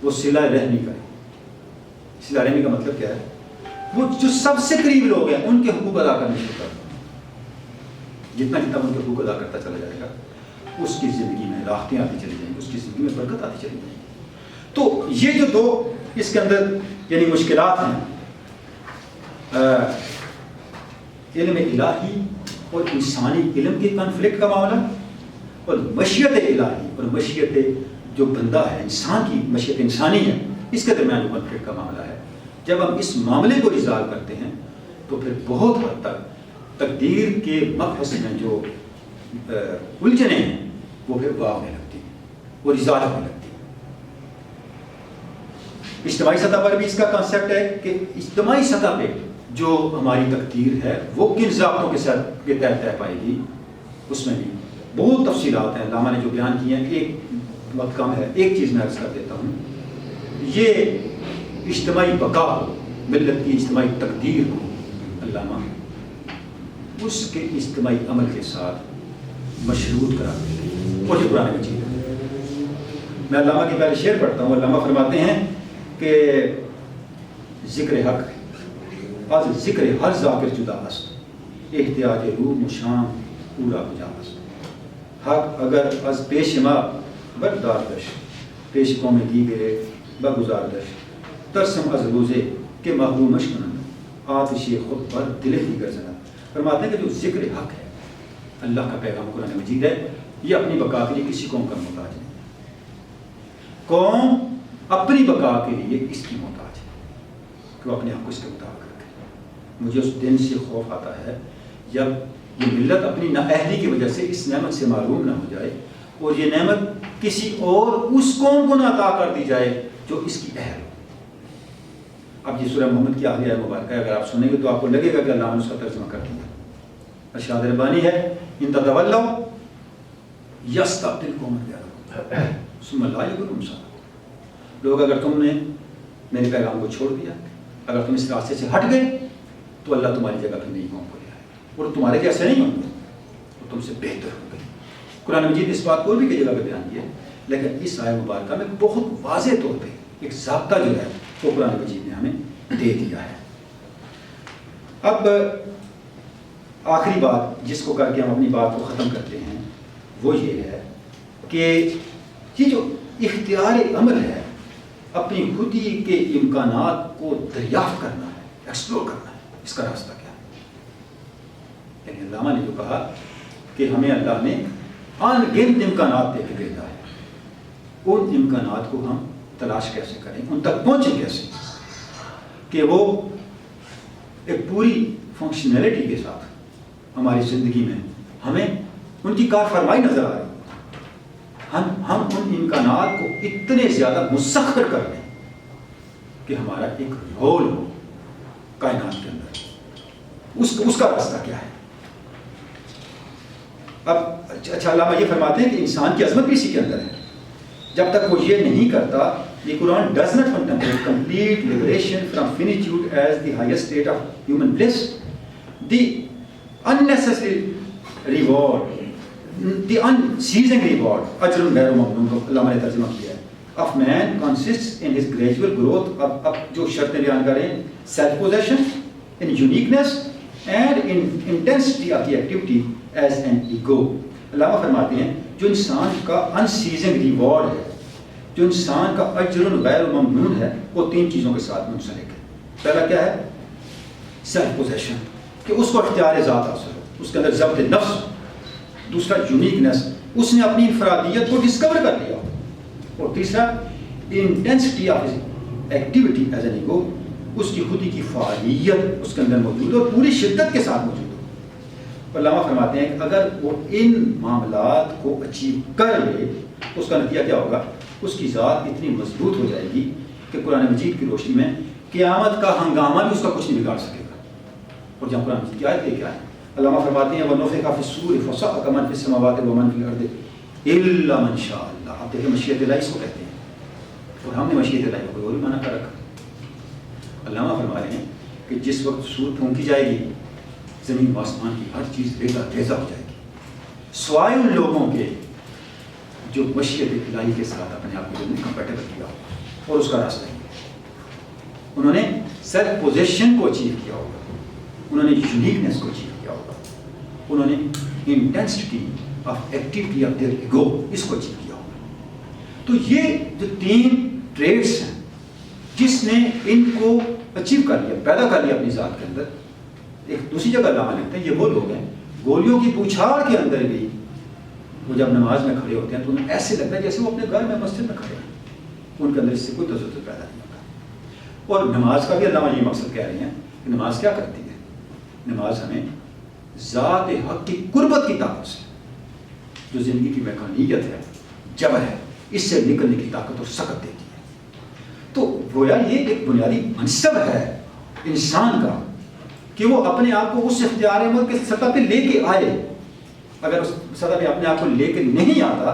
وہ صلہ رحمی کرے. صلہ رحمی کا مطلب کیا ہے؟ وہ جو سب سے قریب لوگ ہیں ان کے حقوق ادا کرنے شروع کر دیں. جتنا جتنا ان کے حقوق ادا کرتا چلا جائے گا اس کی زندگی میں راحتیں آتی چلی جائیں گی، اس کی زندگی میں برکت آتی چلی جائے گی. تو یہ جو دو اس کے اندر یعنی مشکلات ہیں، علم الہی اور انسانی علم کے کنفلکٹ کا معاملہ اور مشیت الہی اور مشیت جو بندہ ہے انسان کی مشیت انسانی ہے، اس کے درمیان جو کنفلکٹ کا معاملہ ہے، جب ہم اس معاملے کو ریزالو کرتے ہیں تو پھر بہت حد تک تقدیر کے مبحث میں جو الجھنیں ہیں وہ پھر ہونے لگتی ہیں، وہ ریزالو ہونے لگتی ہیں۔ اجتماعی سطح پر بھی اس کا کانسیپٹ ہے کہ اجتماعی سطح پہ جو ہماری تقدیر ہے وہ کن ضابطوں کے ساتھ کے تحت طے پائے گی، اس میں بھی بہت تفصیلات ہیں علامہ نے جو بیان کی ہیں۔ ایک وقت کم ہے، ایک چیز میں عرض کر دیتا ہوں، یہ اجتماعی بقا ملت کی اجتماعی تقدیر کو علامہ اس کے اجتماعی عمل کے ساتھ مشروط کرا دیتے ہیں، اور یہ قرآن مجید ہے۔ میں علامہ کی پہلے شعر پڑھتا ہوں۔ علامہ فرماتے ہیں کہ ذکر حق از ذکر ہر ذاکر جدا است، احتیاج روح مشام پورا بجا است۔ حق اگر از پیشما برداردش، پیش قوم دیگرے بگزاردش، ترسم از روزے کے محرومش کنند، آتش خود پر دل دیگر زند۔ فرماتے ہیں کہ جو ذکر حق ہے، اللہ کا پیغام قرآن مجید ہے، یہ اپنی بقا کے لیے کسی قوم کا محتاج نہیں۔ قوم اپنی بقا کے لیے اس کی محتاج ہے کہ وہ اپنے حق کو اس کے مطابق رکھے۔ مجھے اس دن سے خوف آتا ہے جب یہ ملت اپنی نااہلی کی وجہ سے اس نعمت سے محروم نہ ہو جائے اور یہ نعمت کسی اور اس قوم کو نہ عطا کر دی جائے جو اس کی اہل ہو۔ اب یہ سورہ محمد کی آخری آیت مبارکہ ہے، اگر آپ سنیں گے تو آپ کو لگے گا کہ اللہ نے اس کا ترجمہ کر دیا۔ ارشاد ربانی ہے، ان تتولوا یستبدل قوما غیرکم ثم لا یکونوا امثالکم۔ لوگ اگر تم نے میرے پیغام کو چھوڑ دیا، اگر تم اس راستے سے ہٹ گئے تو اللہ تمہاری جگہ پہ نئی قوم کو لے آئے اور تمہارے جیسے نہیں ہوں گے، وہ تم سے بہتر ہوں گے۔ قرآن مجید اس بات کو بھی کئی جگہ پہ بیان کیا ہے، لیکن اس آیت مبارکہ میں بہت واضح طور پہ ایک ضابطہ جو ہے وہ قرآن مجید نے ہمیں دے دیا ہے۔ اب آخری بات جس کو کر کے ہم اپنی بات کو ختم کرتے ہیں وہ یہ ہے کہ یہ جو اختیار عمل ہے، اپنی خودی کے امکانات کو دریافت کرنا ہے، ایکسپلور کرنا ہے، اس کا راستہ کیا ہے؟ یعنی علامہ نے جو کہا کہ ہمیں اللہ نے ان گنت امکانات دے کے بھیجا ہے، ان امکانات کو ہم تلاش کیسے کریں، ان تک پہنچیں کیسے کہ وہ ایک پوری فنکشنلٹی کے ساتھ ہماری زندگی میں ہمیں ان کی کار فرمائی نظر آ رہی، ہم ان امکانات کو اتنے زیادہ مسخر کر دیں کہ ہمارا ایک رول ہو کائنات کے اندر، اس کا راستہ کیا ہے؟ اب اچھا علامہ یہ فرماتے ہیں کہ انسان کی عظمت بھی اسی کے اندر ہے۔ جب تک وہ یہ نہیں کرتا، یہ قرآن does not contemplate complete liberation from finitude as the highest state of human bliss, the unnecessary reward, the unceasing reward, اجر غیر ممنون کو علامہ نے ترجمہ کیا ہے، of man consists in his gradual growth۔ اب جو شرطیں بیان کریں، self possession, in uniqueness and in intensity of the activity as an ego۔ علامہ فرماتے ہیں جو انسان کا unceasing reward ہے، جو انسان کا اجر غیر ممنون ہے، وہ تین چیزوں کے ساتھ منسلک ہے۔ پہلا کیا ہے؟ سیلف پوزیشن، کہ اس کو اختیار ذات حاصل ہو، اس کے اندر ضبط نفس۔ دوسرا یونیکنیس، اس نے اپنی انفرادیت کو ڈسکور کر لیا ہو۔ اور تیسرا intensity of activity as an ego, اس کی خودی کی فعالیت اس کے اندر موجود ہو، پوری شدت کے ساتھ موجود ہو۔ علامہ فرماتے ہیں کہ اگر وہ ان معاملات کو اچیو کر لے تو اس کا نتیجہ کیا ہوگا؟ اس کی ذات اتنی مضبوط ہو جائے گی کہ قرآن مجید کی روشنی میں قیامت کا ہنگامہ بھی اس کا کچھ نہیں بگاڑ سکے گا۔ اور جب قرآن مجید کی آیت کیا ہے، علامہ فرماتے ہیں وَنُفِخَ فِي الصُّورِ فَصَعَقَ مَن فِي السَّمَاوَاتِ وَمَن فِي الْأَرْضِ إِلَّا مَن شَاءَ اللَّهُ۔ آپ دیکھیں مشیت الہی اس کو کہتے ہیں، اور ہم نے مشیت الہی کو کوئی اور معنی کر رکھا۔ علامہ فرما رہے ہیں کہ جس وقت سور پھونکی جائے گی، زمین و آسمان کی ہر چیز ریزہ ریزہ ہو جائے گی، سوائے ان لوگوں کے جو مشیت الہی کے ساتھ اپنے آپ کو کمپیٹیبل کیا ہوگا اور اس کا راستہ ہے۔ انہوں نے سیلف پوزیشن کو اچیو کیا ہوگا، انہوں نے یونیکنیس کو اچیو کیا ہوگا، انہوں نے intensity of activity of their ego اس کو اچیو کیا ہوگا۔ تو یہ جو تین ٹریٹس ہیں جس نے ان کو اچیو کر لیا، پیدا کر لیا اپنی ذات کے اندر۔ ایک دوسری جگہ علامہ لکھتے ہیں یہ وہ لوگ ہیں گولیوں کی پوچھاڑ کے اندر بھی وہ جب نماز میں کھڑے ہوتے ہیں تو انہیں ایسے لگتا ہے جیسے وہ اپنے گھر میں مسجد میں کھڑے ہیں، ان کے اندر اس سے کوئی تجزب پیدا نہیں ہوتا۔ اور نماز کا بھی علامہ یہ مقصد کہہ رہے ہیں کہ نماز کیا کرتی ہے؟ نماز ہمیں ذات حق کی قربت کی طاقت سے، جو زندگی کی میکانیت ہے، جبر ہے، اس سے نکلنے کی طاقت اور سکت دیتی ہے۔ تو گویا یہ ایک بنیادی منصب ہے انسان کا کہ وہ اپنے آپ کو اس اختیار عمل کے سطح پہ لے کے آئے۔ اگر اس سطح پہ اپنے آپ کو لے کے نہیں آتا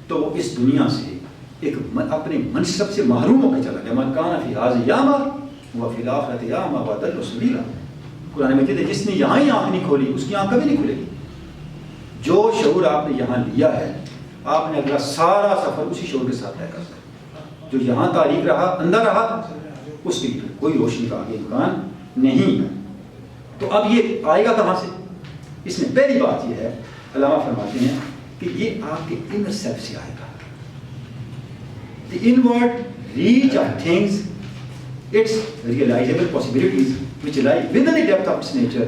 تو وہ اس دنیا سے ایک اپنے منصب سے محروم ہو کے چلا گیا۔ من کان فی ھذا یعمى وفی الآخرۃ یعمى وأضل سبیلا۔ قرآن مجید ہے جس نے یہاں ہی آنکھ نہیں کھولی اس کی آنکھ کبھی نہیں کھلے گی۔ جو شعور آپ نے یہاں لیا ہے آپ نے اگلا سارا سفر اسی شعور کے ساتھ طے کرنا ہے۔ جو یہاں تاریخ رہا، اندر رہا، اس کے لیے کوئی روشنی کا آگے امکان نہیں ہے۔ تو اب یہ آئے گا کہاں سے؟ اس میں پہلی بات یہ ہے، علامہ فرماتے ہیں کہ یہ آپ کے انر سیلف سے آئے گا۔ The inward reach of things, its realizable possibilities which lie within the depth of its nature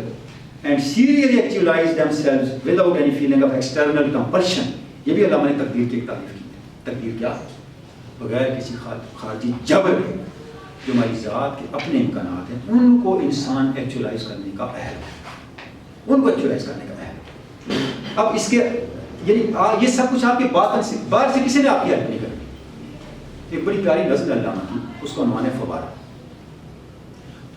and serially actualize themselves without any feeling of external compulsion۔ یہ بھی علامہ نے تقدیر کی ایک تعریف کی ہے۔ تقدیر کیا ہے؟ بغیر کسی خارجی جبر کے جو ہماری ذات کے اپنے امکانات ہیں ان کو انسان ایکچولائز کرنے کا اہل ہے، ان کو ایکچولائز کرنے کا اہل ہے۔ اب اس کے یعنی یہ سب کچھ آپ کے باطن سے، باہر سے کسی نے آپ کی ہیلپ نہیں کرنی۔ ایک بڑی پیاری نظم علامہ کی، اس کا عنوان ہے فوارہ۔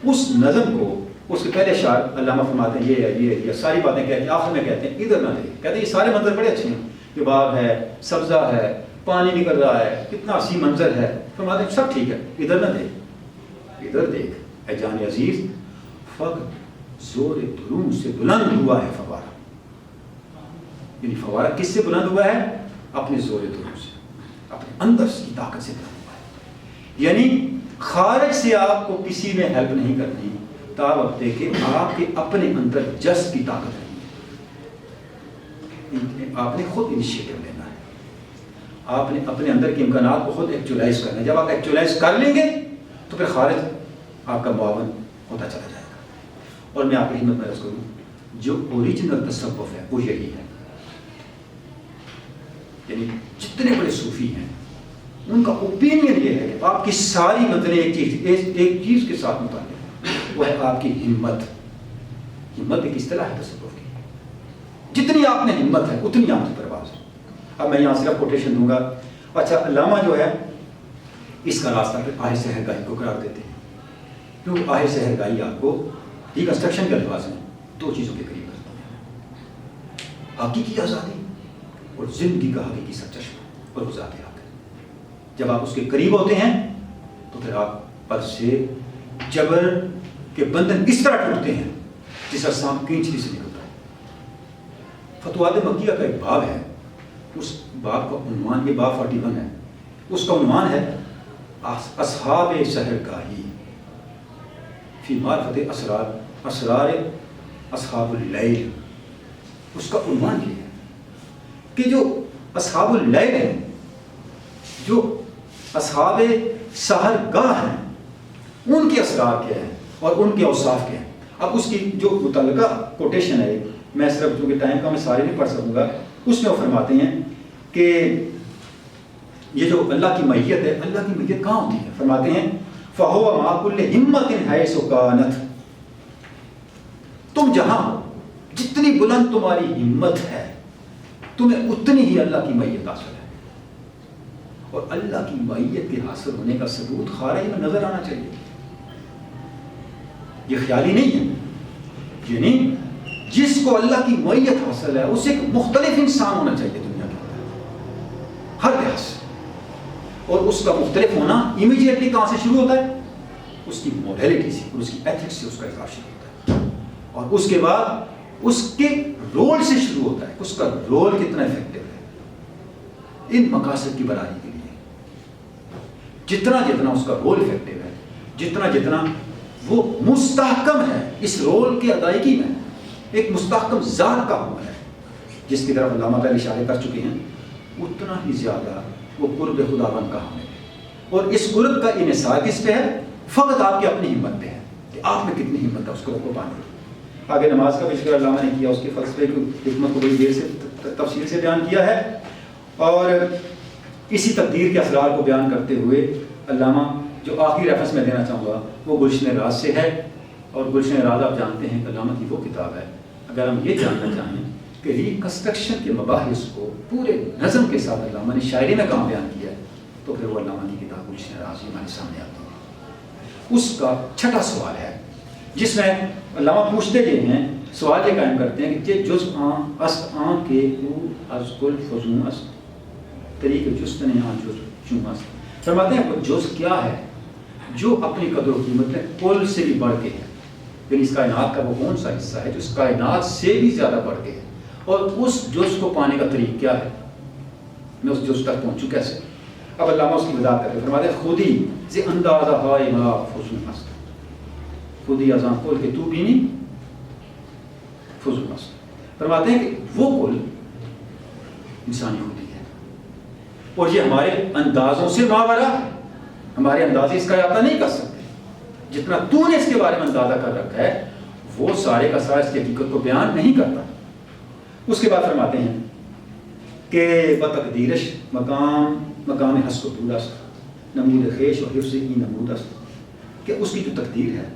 اس نظم کو اس کے پہلے اشعار علامہ فرماتے ہیں یہ ساری باتیں کہتے ہیں، آخر میں کہتے ہیں ادھر نہ دیکھ، کہتے ہیں یہ سارے منظر بڑے اچھے ہیں، یہ باغ ہے، سبزہ ہے، پانی نکل رہا ہے، کتنا حسین منظر ہے، فرماتے ہیں سب ٹھیک ہے، ادھر نہ دیکھ، ادھر دیکھ اے جان عزیز، فقط زور دروم سے بلند ہوا ہے فوارہ۔ یعنی فوارہ کس سے بلند ہوا ہے؟ اپنے زور دروم سے، اپنے اندر کی طاقت سے بلند ہوا ہے۔ یعنی خارج سے آپ کو کسی نے ہیلپ نہیں کرنی تا وقت کہ آپ کے اپنے اندر جذب کی طاقت نہیں ہے۔ آپ نے خود انیشیٹو لینا ہے، آپ نے اپنے اندر کے امکانات کو خود ایکچولائز کرنا ہے۔ جب آپ ایکچولائز کر لیں گے تو پھر خارج آپ کا معاون ہوتا چلا جائے گا۔ اور میں آپ کی خدمت میں عرض کروں جو اوریجنل تصوف ہے وہ یہی ہے۔ یعنی جتنے بڑے صوفی ہیں ان کا اوپینین یہ ہے کہ آپ کی ساری متنیں ایک چیز کے ساتھ متعلق وہ ہے آپ کی ہمت۔ ہمت ایک اصطلاح ہے تصوف کی، جتنی آپ نے ہمت ہے اتنی آپ کی پرواز ہے۔ اب میں یہاں صرف کوٹیشن دوں گا۔ اچھا علامہ جو ہے اس کا راستہ پھر آہ سحرگاہی کو قرار دیتے ہیں، کیونکہ آہ سحرگاہی آپ کو ریکنسٹرکشن کے الفاظ میں دو چیزوں کے قریب کرتا ہے، حقیقی آزادی اور زندگی کا حقیقی سرچشمہ اور ذات حق۔ جب آپ اس کے قریب ہوتے ہیں تو پھر آپ پر سے جبر کے بندھن اس طرح ٹوٹتے ہیں جس کا سام کینچری سے نکلتا ہے۔ فتوحات مکیہ کا ایک باب ہے، اس باب کا عنوان، یہ باب 41 ہے، اس کا عنوان ہے اصحاب سحرگاہی فی معرفت اسرار اصحاب اللیل۔ اس کا عنوان یہ ہے کہ جو اصحاب اللیل ہیں، جو اصحاب سحرگاہ ہیں، ان کے اسرار کیا ہیں اور ان کے اوصاف کیا ہیں۔ اب اس کی جو متعلقہ کوٹیشن ہے، میں صرف چونکہ ٹائم کا میں سارے نہیں پڑھ سکوں گا، اس میں وہ فرماتے ہیں کہ یہ جو اللہ کی معیت ہے، اللہ کی معیت کہاں ہوتی ہے؟ فرماتے ہیں فَهُوَ مَعَ كُلِّ هِمَّةٍ حَيْثُ كَانَتْ۔ تم جہاں ہو، جتنی بلند تمہاری ہمت ہے، تمہیں اتنی ہی اللہ کی معیت حاصل ہے۔ اور اللہ کی معیت کے حاصل ہونے کا ثبوت خارج میں نظر آنا چاہیے، یہ خیالی نہیں ہے۔ یعنی جس کو اللہ کی معیت حاصل ہے اسے ایک مختلف انسان ہونا چاہیے دنیا کے اندر ہر لحاظ سے، اور اس کا مختلف ہونا امیڈیٹلی کہاں سے شروع ہوتا ہے؟ اس کی موریلٹی سے اور اس کی ایتھکس سے اس کا اظہار شروع ہوتا ہے، اور اس کے بعد اس کے رول سے شروع ہوتا ہے، اس کا رول کتنا افیکٹو ہے ان مقاصد کی بڑھانے کے لیے۔ جتنا جتنا اس کا رول افیکٹو ہے، جتنا جتنا وہ مستحکم ہے اس رول کی ادائیگی میں، ایک مستحکم ذات کا ہوا ہے جس کی طرف علامہ پہلے اشارے کر چکے ہیں، اتنا ہی زیادہ وہ قرب خداوند کا حامل ہے۔ اور اس قرب کا انحصار کس پہ ہے؟ فقط آپ کی اپنی ہمت پہ ہے کہ آپ میں کتنی ہمت ہے اس قرب کو پانے کی۔ آگے نماز کا بھی ذکر علامہ نے کیا، اس کے فلسفے کی حکمت کو بڑی دیر سے تفصیل سے بیان کیا ہے. اور اسی تقدیر کے اسرار کو بیان کرتے ہوئے علامہ جو آخری ریفرنس میں دینا چاہوں گا وہ گلشن راز سے ہے. اور گلشن راز آپ جانتے ہیں کہ علامہ کی وہ کتاب ہے. اگر ہم یہ جاننا چاہیں کہ ریکنسٹرکشن کے مباحث کو پورے نظم کے ساتھ علامہ نے شاعری میں کہاں بیان کیا ہے تو پھر وہ علامہ کی کتاب گلشن راز ہمارے سامنے آتی ہے. اس کا چھٹا سوال ہے جس میں علامہ پوچھتے گئے ہیں، سوال یہ قائم کرتے ہیں کہ جز است آن کے او از کل فضون است طریق جستن آن جز چون است. فرماتے ہیں وہ جز کیا ہے جو اپنی قدر و قیمت میں کل سے بھی بڑھ کے ہے. یعنی اس کائنات کا وہ کون سا حصہ ہے جو اس کائنات سے بھی زیادہ بڑھ کے ہے، اور اس جز کو پانے کا طریق کیا ہے، میں اس جز تک پہنچوں کیسے. اب علامہ اس کی وضاحت کرتے ہیں. فرماتے ہیں خودی زی اندازہ ہائے ما فضون است، خودی ازاں کل کے تو بینی فضول است. فرماتے ہیں کہ وہ کل انسانی خودی ہے اور یہ ہمارے اندازوں سے ماورا ہے. ہمارے اندازے اس کا احاطہ نہیں کر سکتے. جتنا تو نے اس کے بارے میں اندازہ کر رکھا ہے وہ سارے کا سارا اس کی حقیقت کو بیان نہیں کرتا. اس کے بعد فرماتے ہیں کہ بتقدیرش مقام حسب طول است نمود خیش و حفظ ای نمود است، کہ اس کی جو تقدیر ہے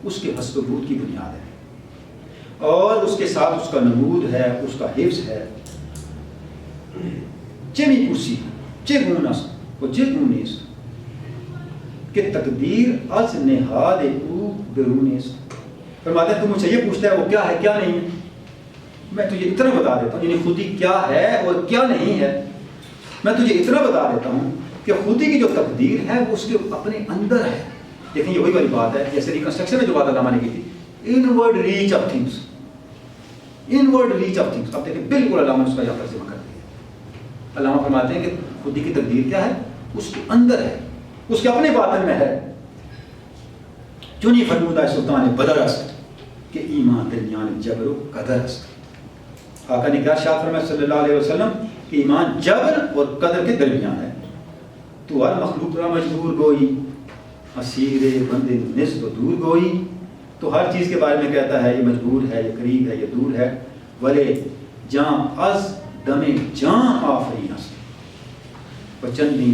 اس کے حسب بود کی بنیاد ہے اور اس کے ساتھ اس کا نمود ہے، اس کا حفظ ہے. چمی پرسی چے گون است و چے گون است کہ تقدیر از نہاد او بیرون است. فرماتے ہیں تو مجھ سے یہ پوچھتا ہے وہ کیا ہے کیا نہیں ہے، میں تجھے اتنا بتا دیتا ہوں یعنی خودی کیا ہے اور کیا نہیں ہے. میں تجھے اتنا بتا دیتا ہوں کہ خودی کی جو تقدیر ہے وہ اس کے اپنے اندر ہے. دیکھیں یہ وہی والی بات ہے جیسے ریکنسٹرکشن میں جو بات علامہ نے کی تھی، inward reach of things, inward reach of things. اب دیکھیں بالکل علامہ نے اس کا یہاں ترجمہ کر دیا. علامہ فرماتے ہیں کہ خودی کی تقدیر کیا ہے، اس کے اندر ہے، اس کے اپنے باطن میں ہے. چونی فرمودہ سلطان بدر است کہ ایمان درمیان جبر و قدر است. آقا نے کیا ارشاد فرمایا صلی اللہ علیہ وسلم کہ ایمان جبر اور قدر کے درمیان ہے. تو ہر مخلوق را مجبور گوئی اسیر بندے نسب و دور گوئی. تو ہر چیز کے بارے میں کہتا ہے یہ مجبور ہے، یہ قریب ہے، یہ دور ہے. ولے جان از دم جان آفرین است و چندی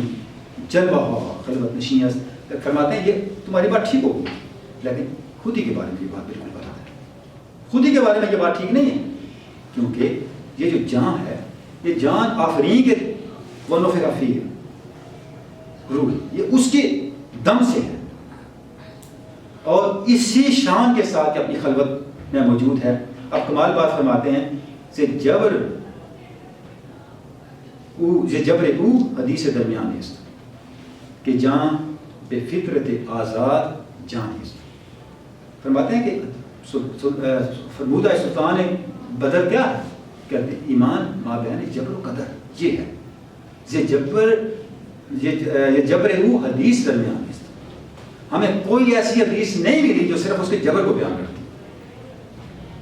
جلوہ خلوت نشین است. فرماتے ہیں یہ تمہاری بات ٹھیک ہوگی لیکن خودی کے بارے میں یہ بات بالکل غلط ہے. خودی کے بارے میں یہ بات ٹھیک نہیں ہے کیونکہ یہ جو جان ہے یہ جان آفرین کے ونفخ فیہ روح، یہ اس کے دم سے ہے اور اسی شان کے ساتھ اپنی خلوت میں موجود ہے. اب کمال بات فرماتے ہیں سے جبر او حدیث درمیان است کہ جان بے فطرت آزاد جان است. فرماتے ہیں کہ فرمودہ سلطان بدر کیا ہے، کہتے ہیں ایمان مابین جبر و قدر یہ ہے. یہ جبر او حدیث درمیان است. ہمیں کوئی ایسی حدیث نہیں ملی جو صرف اس کے جبر کو بیان کرتی.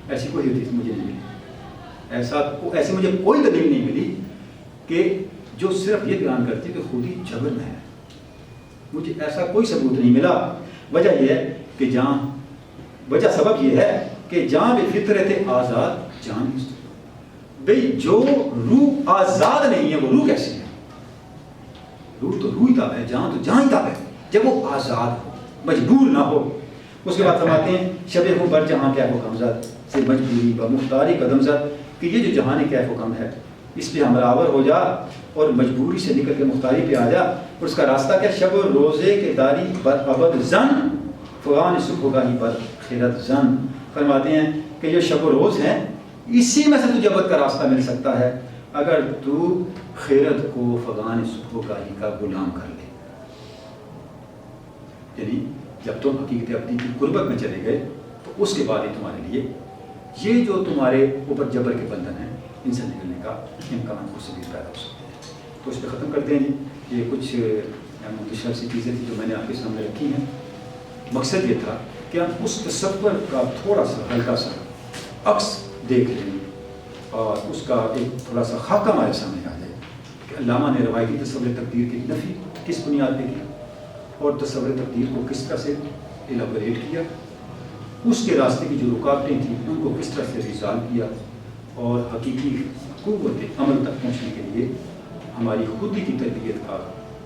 ایسی کوئی حدیث مجھے نہیں ملی، ایسی مجھے کوئی دلیل نہیں ملی کہ جو صرف یہ بیان کرتی کہ خودی جبر میں ہے. مجھے ایسا کوئی ثبوت نہیں ملا. وجہ یہ ہے کہ وجہ سبب یہ ہے کہ جان بے فطرت آزاد جان. بھئی جو روح آزاد نہیں ہے وہ روح کیسی ہے؟ روح تو روح ہی تاب ہے، جان تو جان ہی تاب ہے جب وہ آزاد ہو، مجبور نہ ہو. اس کے بعد فرماتے ہیں شب ہو بر جہاں کیف و کم زد سے مجبوری با مختاری قدم زد، کہ یہ جو جہان کیف و کم ہے اس پہ ہمراہ ہو جا اور مجبوری سے نکل کے مختاری پہ آ جا. اور اس کا راستہ کیا، شب و روزے کے داری بر ابد زن فغان صبح ہوگا ہی بر خیرت زن. فرماتے ہیں کہ جو شب و روز ہیں اسی میں سے تجھے ابد کا راستہ مل سکتا ہے اگر تو خیرت کو فغان صبح کا ہی کا غلام کر لے. یعنی جب تم حقیقت ابدی کی قربت میں چلے گئے تو اس کے بعد ہی تمہارے لیے یہ جو تمہارے اوپر جبر کے بندھن ہیں ان سے نکلنے کا امکان خود سے بھی پیدا ہو سکتے ہیں. تو اس پہ ختم کرتے ہیں جی. یہ کچھ منتشر سی چیزیں تھیں جو میں نے آپ کے سامنے رکھی ہیں. مقصد یہ تھا کہ ہم اس تصور کا تھوڑا سا ہلکا سا عکس دیکھ لیں اور اس کا ایک تھوڑا سا خاکہ ہمارے سامنے آ جائے کہ علامہ نے روایتی تصور تقدیر کی نفی کس بنیاد پہ کی اور تصور تقدیر کو کس طرح سے ایلیبوریٹ کیا، اس کے راستے کی جو رکاوٹیں تھیں ان کو کس طرح سے ریزالو کیا اور حقیقی قوت عمل تک پہنچنے کے لیے ہماری خود کی تربیت کا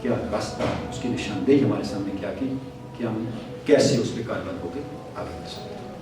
کیا راستہ، اس کی نشاندہی ہمارے سامنے کیا کی کہ ہم کیسے اس پہ کاربن ہو کے آگے بڑھ سکتے ہیں۔